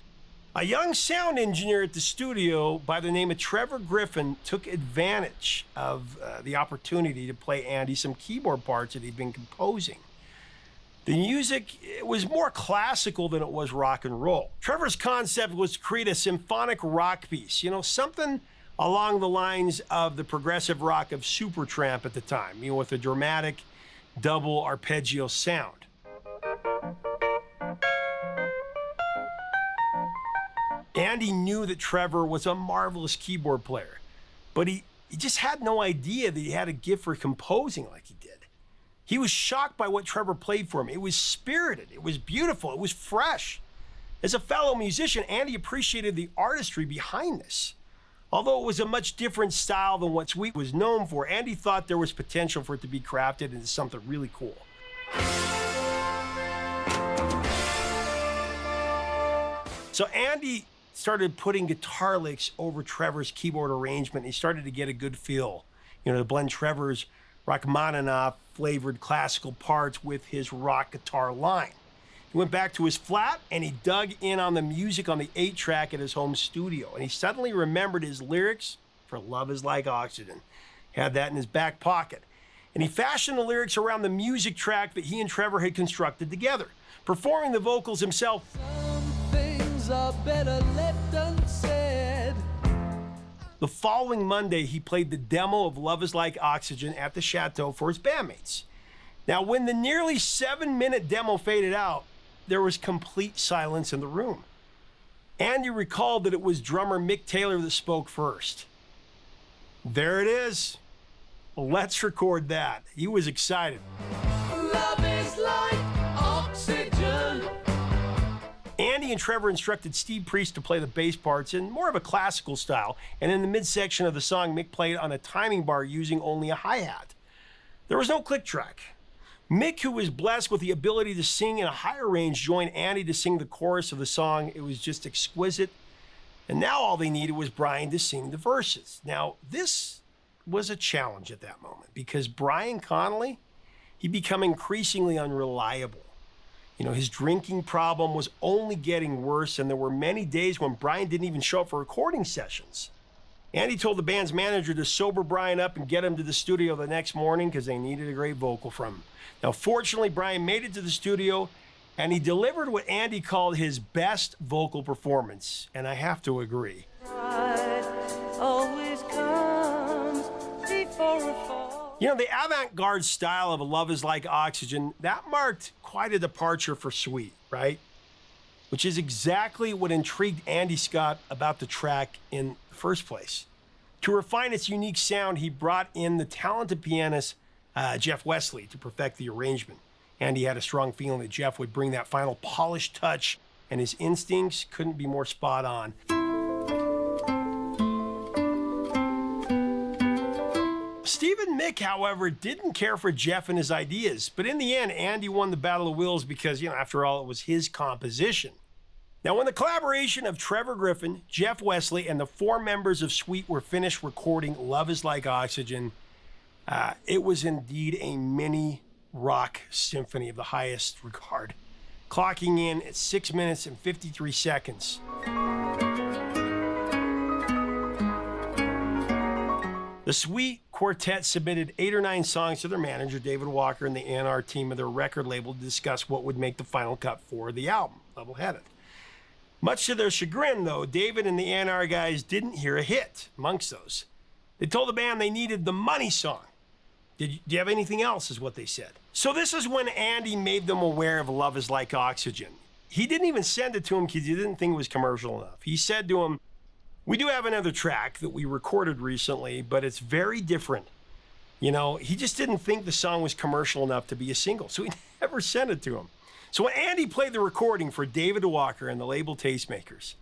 A young sound engineer at the studio by the name of Trevor Griffin took advantage of the opportunity to play Andy some keyboard parts that he'd been composing. The music was more classical than it was rock and roll. Trevor's concept was to create a symphonic rock piece, something along the lines of the progressive rock of Supertramp at the time, with a dramatic double arpeggio sound. Andy knew that Trevor was a marvelous keyboard player, but he just had no idea that he had a gift for composing like he did. He was shocked by what Trevor played for him. It was spirited, it was beautiful, it was fresh. As a fellow musician, Andy appreciated the artistry behind this. Although it was a much different style than what Sweet was known for, Andy thought there was potential for it to be crafted into something really cool. So Andy started putting guitar licks over Trevor's keyboard arrangement. He started to get a good feel, to blend Trevor's Rachmaninoff-flavored classical parts with his rock guitar line. He went back to his flat and he dug in on the music on the 8-track at his home studio. And he suddenly remembered his lyrics for Love is Like Oxygen. Had that in his back pocket. And he fashioned the lyrics around the music track that he and Trevor had constructed together, performing the vocals himself. Some things are better left unsaid. The following Monday, he played the demo of Love is Like Oxygen at the Chateau for his bandmates. Now, when the nearly 7-minute demo faded out, there was complete silence in the room. Andy recalled that it was drummer Mick Taylor that spoke first. There it is. Let's record that. He was excited. Love is like oxygen. Andy and Trevor instructed Steve Priest to play the bass parts in more of a classical style, and in the midsection of the song, Mick played on a timing bar using only a hi-hat. There was no click track. Mick, who was blessed with the ability to sing in a higher range, joined Andy to sing the chorus of the song. It was just exquisite. And now all they needed was Brian to sing the verses. Now, this was a challenge at that moment because Brian Connolly, he'd become increasingly unreliable. You know, his drinking problem was only getting worse, and there were many days when Brian didn't even show up for recording sessions. Andy told the band's manager to sober Brian up and get him to the studio the next morning because they needed a great vocal from him. Now, fortunately, Brian made it to the studio, and he delivered what Andy called his best vocal performance, and I have to agree. Always comes before a fall. You know, the avant-garde style of Love is Like Oxygen, that marked quite a departure for Sweet, right? Which is exactly what intrigued Andy Scott about the track in the first place. To refine its unique sound, he brought in the talented pianist Jeff Wesley to perfect the arrangement. Andy had a strong feeling that Jeff would bring that final polished touch, and his instincts couldn't be more spot on. Steve and Mick, however, didn't care for Jeff and his ideas, but in the end, Andy won the Battle of Wills because, after all, it was his composition. Now, when the collaboration of Trevor Griffin, Jeff Wesley, and the 4 members of Sweet were finished recording Love is Like Oxygen, it was indeed a mini rock symphony of the highest regard, clocking in at 6 minutes and 53 seconds. The Sweet Quartet submitted 8 or 9 songs to their manager, David Walker, and the A&R team of their record label to discuss what would make the final cut for the album, Level-Headed. Much to their chagrin, though, David and the A&R guys didn't hear a hit amongst those. They told the band they needed the money song. Do you have anything else, is what they said. So this is when Andy made them aware of Love is Like Oxygen. He didn't even send it to him because he didn't think it was commercial enough. He said to him, "We do have another track that we recorded recently, but it's very different." He just didn't think the song was commercial enough to be a single, so he never sent it to him. So when Andy played the recording for David Walker and the label Tastemakers,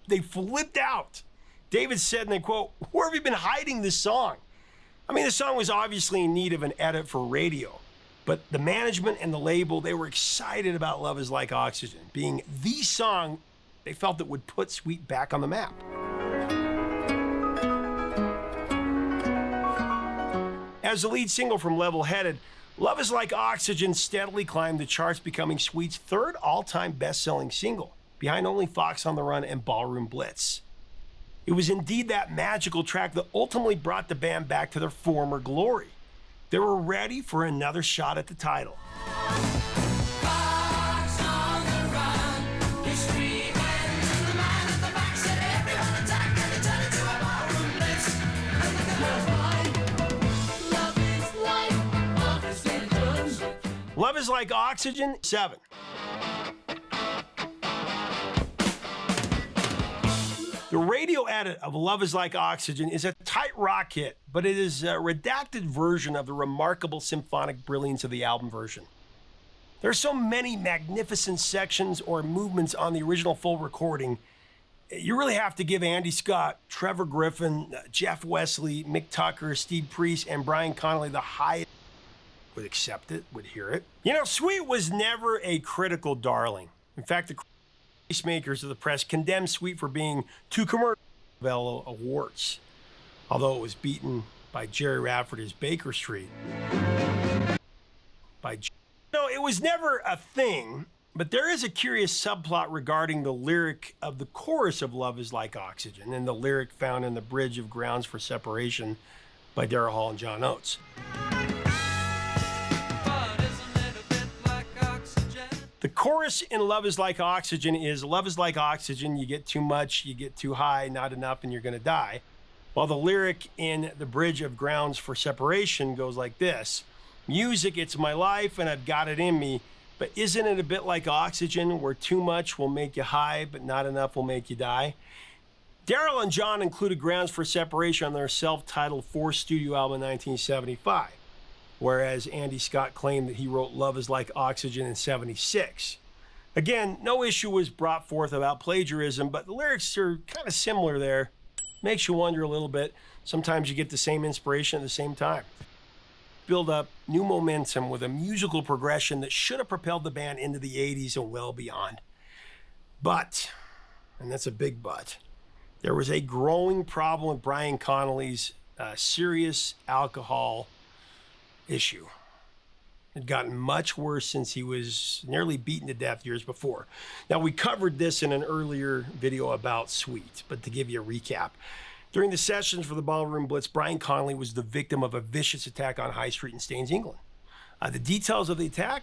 they flipped out. David said, and I quote, "Where have you been hiding this song?" I mean, the song was obviously in need of an edit for radio, but the management and the label, they were excited about Love is Like Oxygen being the song they felt that would put Sweet back on the map. As the lead single from Level-Headed, Love is Like Oxygen steadily climbed the charts, becoming Sweet's 3rd all-time best-selling single, behind only Fox on the Run and Ballroom Blitz. It was indeed that magical track that ultimately brought the band back to their former glory. They were ready for another shot at the title. Love is Like Oxygen, 7. The radio edit of Love is Like Oxygen is a tight rock hit, but it is a redacted version of the remarkable symphonic brilliance of the album version. There are so many magnificent sections or movements on the original full recording, you really have to give Andy Scott, Trevor Griffin, Jeff Wesley, Mick Tucker, Steve Priest, and Brian Connolly the highest. Would accept it, would hear it. Sweet was never a critical darling. In fact, the tastemakers of the press condemned Sweet for being too commercial awards, although it was beaten by Jerry Rafferty's Baker Street. It was never a thing, But there is a curious subplot regarding the lyric of the chorus of Love is Like Oxygen and the lyric found in the bridge of Grounds for Separation by Daryl Hall and John Oates. The chorus in Love is Like Oxygen is, love is like oxygen, you get too much, you get too high, not enough, and you're gonna die. While the lyric in the bridge of Grounds for Separation goes like this: music, it's my life and I've got it in me, but isn't it a bit like oxygen where too much will make you high, but not enough will make you die? Daryl and John included Grounds for Separation on their self-titled 4 studio album in 1975. Whereas Andy Scott claimed that he wrote Love is Like Oxygen in 76. Again, no issue was brought forth about plagiarism, but the lyrics are kind of similar there. Makes you wonder a little bit. Sometimes you get the same inspiration at the same time. Build up new momentum with a musical progression that should have propelled the band into the 80s and well beyond. But, and that's a big but, there was a growing problem with Brian Connolly's serious alcohol issue. It had gotten much worse since he was nearly beaten to death years before. Now, we covered this in an earlier video about Sweet, but to give you a recap, during the sessions for the Ballroom Blitz, Brian Connolly was the victim of a vicious attack on High Street in Staines, England. The details of the attack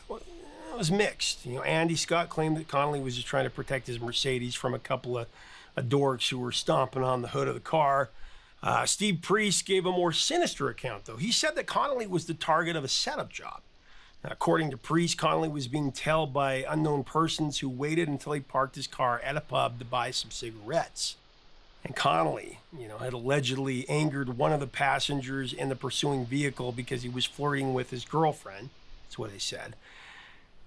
was mixed. Andy Scott claimed that Connolly was just trying to protect his Mercedes from a couple of dorks who were stomping on the hood of the car. Steve Priest gave a more sinister account, though. He said that Connolly was the target of a setup job. According to Priest, Connolly was being tailed by unknown persons who waited until he parked his car at a pub to buy some cigarettes. And Connolly, had allegedly angered one of the passengers in the pursuing vehicle because he was flirting with his girlfriend. That's what they said.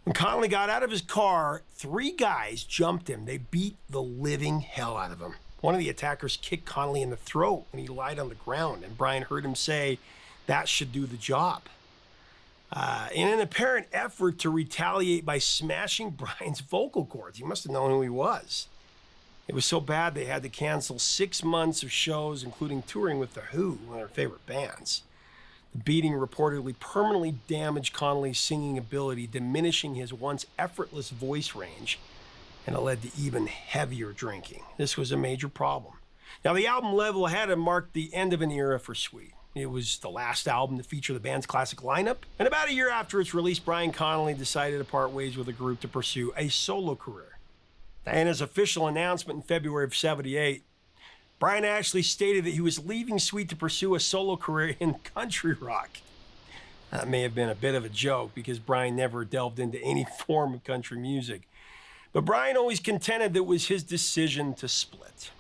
When Connolly got out of his car, 3 guys jumped him. They beat the living hell out of him. One of the attackers kicked Connolly in the throat when he lied on the ground, and Brian heard him say, "That should do the job." In an apparent effort to retaliate by smashing Brian's vocal cords. He must have known who he was. It was so bad they had to cancel 6 months of shows, including touring with The Who, one of their favorite bands. The beating reportedly permanently damaged Connolly's singing ability, diminishing his once effortless voice range, and it led to even heavier drinking. This was a major problem. Now, the album Level Headed marked the end of an era for Sweet. It was the last album to feature the band's classic lineup, and about a year after its release, Brian Connolly decided to part ways with the group to pursue a solo career. In his official announcement in February of '78, Brian actually stated that he was leaving Sweet to pursue a solo career in country rock. That may have been a bit of a joke because Brian never delved into any form of country music. But Brian always contended that it was his decision to split.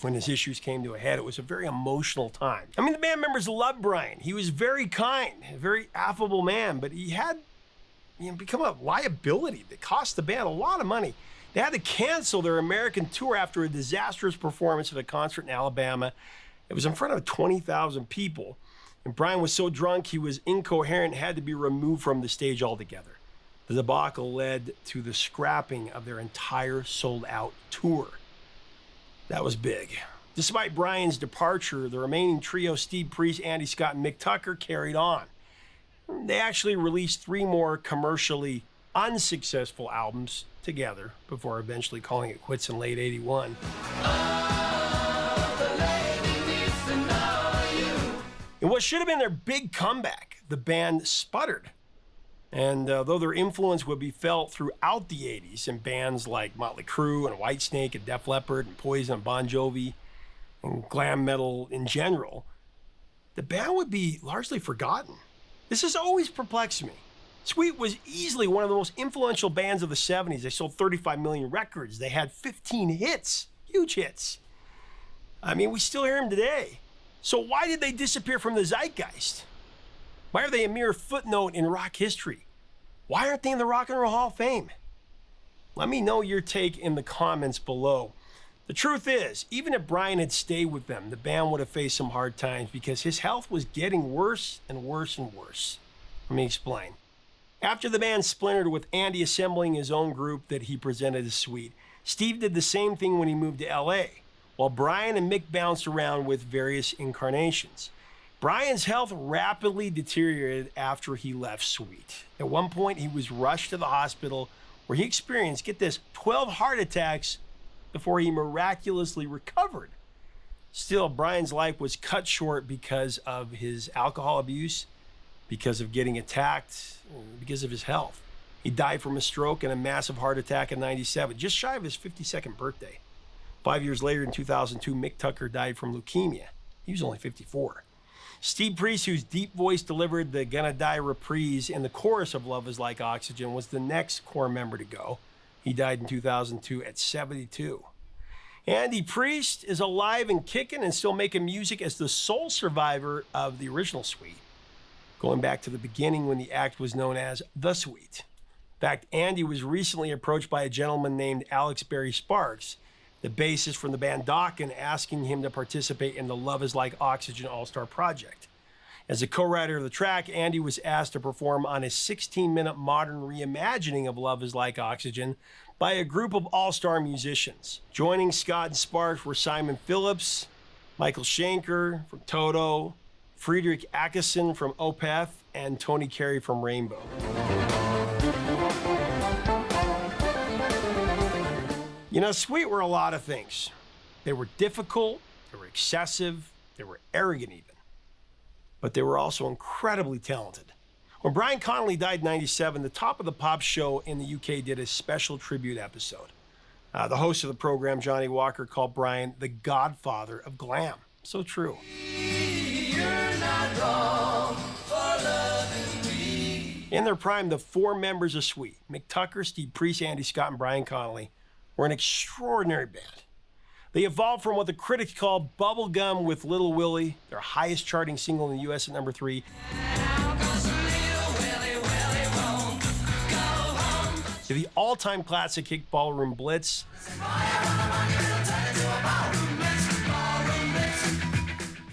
When his issues came to a head, it was a very emotional time. The band members loved Brian. He was very kind, a very affable man, but he had become a liability that cost the band a lot of money. They had to cancel their American tour after a disastrous performance at a concert in Alabama. It was in front of 20,000 people. And Brian was so drunk he was incoherent and had to be removed from the stage altogether. The debacle led to the scrapping of their entire sold-out tour. That was big. Despite Brian's departure, the remaining trio, Steve Priest, Andy Scott, and Mick Tucker, carried on. They actually released 3 more commercially unsuccessful albums together before eventually calling it quits in late '81. In what should have been their big comeback, the band sputtered. And though their influence would be felt throughout the 80s in bands like Motley Crue and Whitesnake and Def Leppard and Poison and Bon Jovi and glam metal in general, the band would be largely forgotten. This has always perplexed me. Sweet was easily one of the most influential bands of the 70s. They sold 35 million records. They had 15 hits, huge hits. We still hear them today. So why did they disappear from the zeitgeist? Why are they a mere footnote in rock history? Why aren't they in the Rock and Roll Hall of Fame? Let me know your take in the comments below. The truth is, even if Brian had stayed with them, the band would have faced some hard times because his health was getting worse and worse and worse. Let me explain. After the band splintered with Andy assembling his own group that he presented as Sweet, Steve did the same thing when he moved to LA, while Brian and Mick bounced around with various incarnations. Brian's health rapidly deteriorated after he left Sweet. At one point, he was rushed to the hospital where he experienced, get this, 12 heart attacks before he miraculously recovered. Still, Brian's life was cut short because of his alcohol abuse, because of getting attacked, because of his health. He died from a stroke and a massive heart attack in 97, just shy of his 52nd birthday. 5 years later, in 2002, Mick Tucker died from leukemia. He was only 54. Steve Priest, whose deep voice delivered the Gonna Die reprise in the chorus of Love Is Like Oxygen, was the next core member to go. He died in 2002 at 72. Andy Priest is alive and kicking and still making music as the sole survivor of the original Sweet, going back to the beginning when the act was known as The Sweet. In fact, Andy was recently approached by a gentleman named Alex Barry Sparks, the bassist from the band Dokken, asking him to participate in the Love Is Like Oxygen All-Star Project. As a co-writer of the track, Andy was asked to perform on a 16-minute modern reimagining of Love Is Like Oxygen by a group of all-star musicians. Joining Scott and Sparks were Simon Phillips, Michael Schenker from Toto, Friedrich Akison from Opeth, and Tony Carey from Rainbow. You know, Sweet were a lot of things. They were difficult, they were excessive, they were arrogant even. But they were also incredibly talented. When Brian Connolly died in 97, the Top of the Pops show in the UK did a special tribute episode. The host of the program, Johnny Walker, called Brian the godfather of glam. So true. In their prime, the four members of Sweet, Mick Tucker, Steve Priest, Andy Scott, and Brian Connolly, were an extraordinary band. They evolved from what the critics called bubblegum with Little Willie, their highest charting single in the US at number 3, to the all-time classic hit Ballroom Blitz,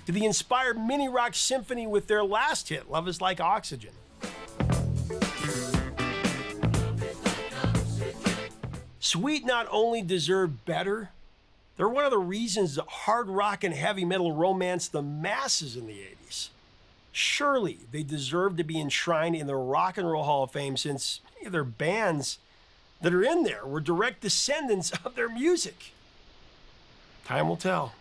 to the inspired mini rock symphony with their last hit, Love Is Like Oxygen. Sweet not only deserve better, they're one of the reasons that hard rock and heavy metal romanced the masses in the 80s. Surely they deserve to be enshrined in the Rock and Roll Hall of Fame, since many of their bands that are in there were direct descendants of their music. Time will tell.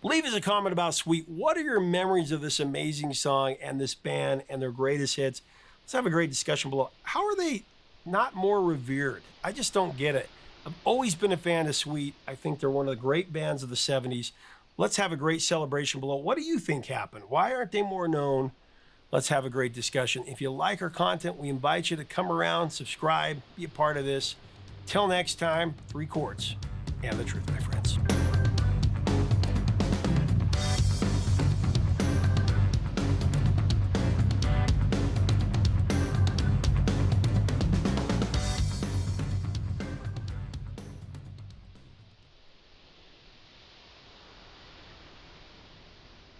Leave us a comment about Sweet. What are your memories of this amazing song and this band and their greatest hits? Let's have a great discussion below. How are they not more revered? I just don't get it. I've always been a fan of Sweet. I think they're one of the great bands of the 70s. Let's have a great celebration below. What do you think happened? Why aren't they more known? Let's have a great discussion. If you like our content, we invite you to come around, subscribe, be a part of this. Till next time, 3 chords and the truth, my friends.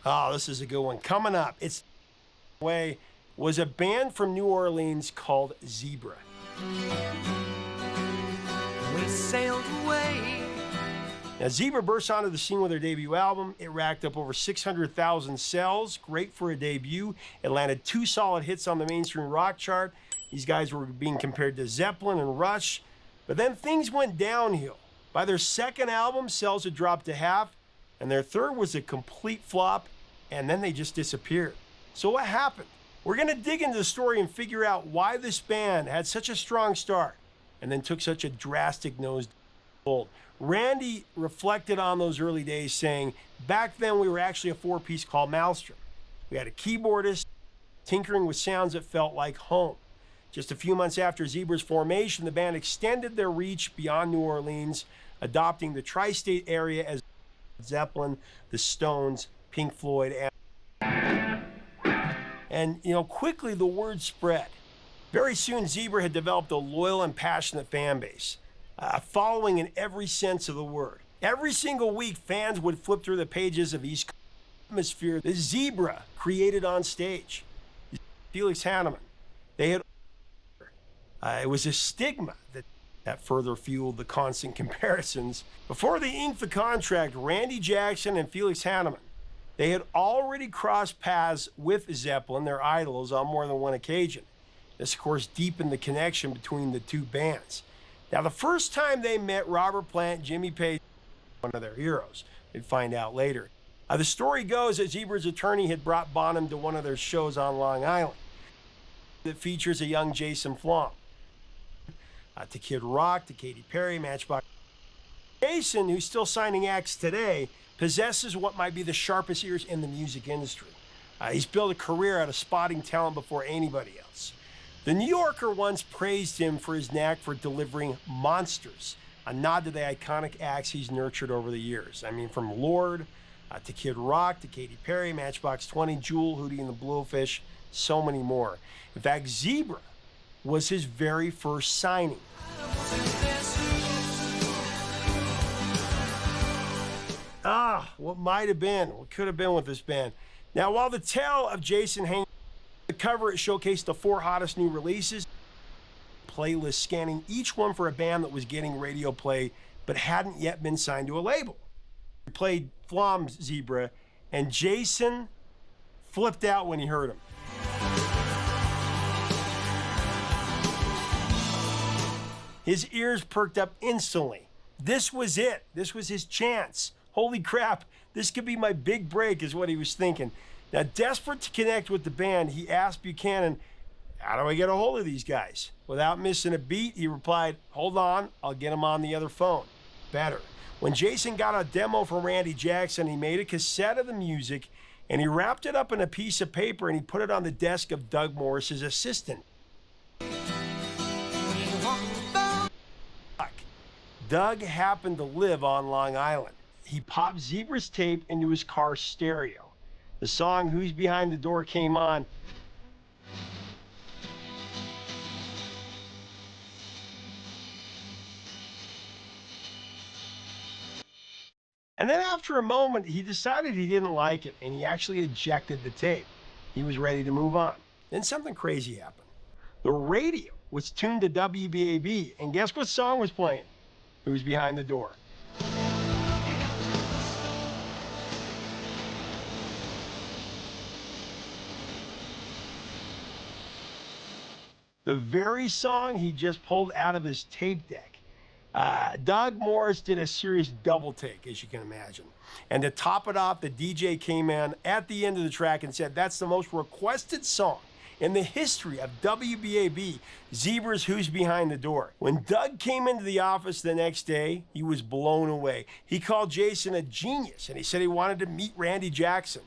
Oh, this is a good one. Coming up, it's way was a band from New Orleans called Zebra. We sailed away. Now, Zebra burst onto the scene with their debut album. It racked up over 600,000 sales. Great for a debut. It landed 2 solid hits on the mainstream rock chart. These guys were being compared to Zeppelin and Rush. But then things went downhill. By their second album, sales had dropped to half, and their third was a complete flop, and then they just disappeared. So what happened? We're going to dig into the story and figure out why this band had such a strong start and then took such a drastic nose down. Randy reflected on those early days, saying, back then we were actually a 4-piece called Maelstrom. We had a keyboardist tinkering with sounds that felt like home. Just a few months after Zebra's formation, the band extended their reach beyond New Orleans, adopting the tri-state area as Zeppelin, the Stones, Pink Floyd, and quickly the word spread. Very soon, Zebra had developed a loyal and passionate fan base, following in every sense of the word. Every single week, fans would flip through the pages of East Coast atmosphere the Zebra created on stage. Felix Hanneman. They had it was a stigma that further fueled the constant comparisons. Before they inked the contract, Randy Jackson and Felix Hanneman They had already crossed paths with Zeppelin, their idols, on more than one occasion. This, of course, deepened the connection between the two bands. Now, the first time they met, Robert Plant, Jimmy Page, one of their heroes. They'd find out later. The story goes that Zebra's attorney had brought Bonham to one of their shows on Long Island that features a young Jason Flom. To Kid Rock, to Katy Perry, Matchbox. Jason, who's still signing acts today, possesses what might be the sharpest ears in the music industry. He's built a career out of spotting talent before anybody else. The New Yorker once praised him for his knack for delivering monsters, a nod to the iconic acts he's nurtured over the years. I mean, from Lord to Kid Rock, to Katy Perry, Matchbox 20, Jewel, Hootie and the Blowfish, so many more. In fact, Zebra was his very first signing. What might have been, what could have been with this band. Now, while the tale of Jason hanging the cover, it showcased the 4 hottest new releases, playlist scanning each one for a band that was getting radio play but hadn't yet been signed to a label. We played Flom's Zebra, and Jason flipped out when he heard him. His ears perked up instantly. This was it. This was his chance. Holy crap, this could be my big break, is what he was thinking. Now, desperate to connect with the band, he asked Buchanan, how do I get a hold of these guys? Without missing a beat, he replied, hold on, I'll get them on the other phone. Better. When Jason got a demo from Randy Jackson, he made a cassette of the music, and he wrapped it up in a piece of paper, and he put it on the desk of Doug Morris's assistant. Doug happened to live on Long Island. He popped Zebra's tape into his car stereo. The song Who's Behind the Door came on. And then after a moment, he decided he didn't like it, and he actually ejected the tape. He was ready to move on. Then something crazy happened. The radio was tuned to WBAB, and guess what song was playing? Who's Behind the Door? The very song he just pulled out of his tape deck. Doug Morris did a serious double take, as you can imagine. And to top it off, the DJ came in at the end of the track and said, that's the most requested song in the history of WBAB, Zebra's Who's Behind the Door. When Doug came into the office the next day, he was blown away. He called Jason a genius, and he said he wanted to meet Randy Jackson.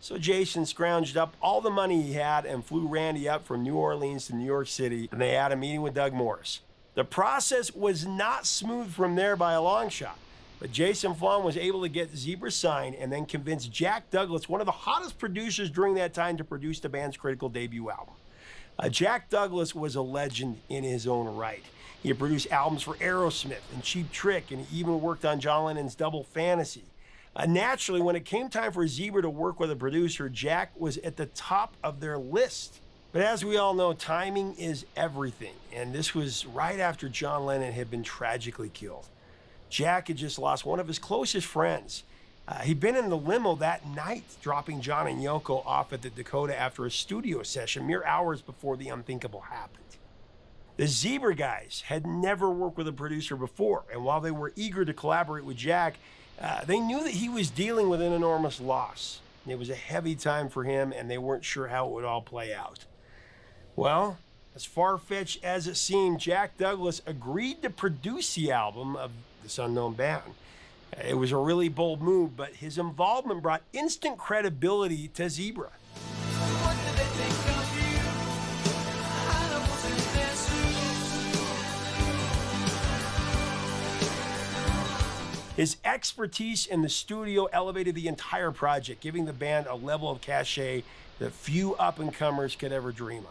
So Jason scrounged up all the money he had and flew Randy up from New Orleans to New York City, and they had a meeting with Doug Morris. The process was not smooth from there by a long shot, but Jason Flom was able to get Zebra signed and then convince Jack Douglas, one of the hottest producers during that time, to produce the band's critical debut album. Jack Douglas was a legend in his own right. He had produced albums for Aerosmith and Cheap Trick, and he even worked on John Lennon's Double Fantasy. Naturally, when it came time for Zebra to work with a producer, Jack was at the top of their list. But as we all know, timing is everything, and this was right after John Lennon had been tragically killed. Jack had just lost one of his closest friends. He'd been in the limo that night, dropping John and Yoko off at the Dakota after a studio session mere hours before the unthinkable happened. The Zebra guys had never worked with a producer before, and while they were eager to collaborate with Jack, they knew that he was dealing with an enormous loss. It was a heavy time for him, and they weren't sure how it would all play out. Well, as far-fetched as it seemed, Jack Douglas agreed to produce the album of this unknown band. It was a really bold move, but his involvement brought instant credibility to Zebra. His expertise in the studio elevated the entire project, giving the band a level of cachet that few up-and-comers could ever dream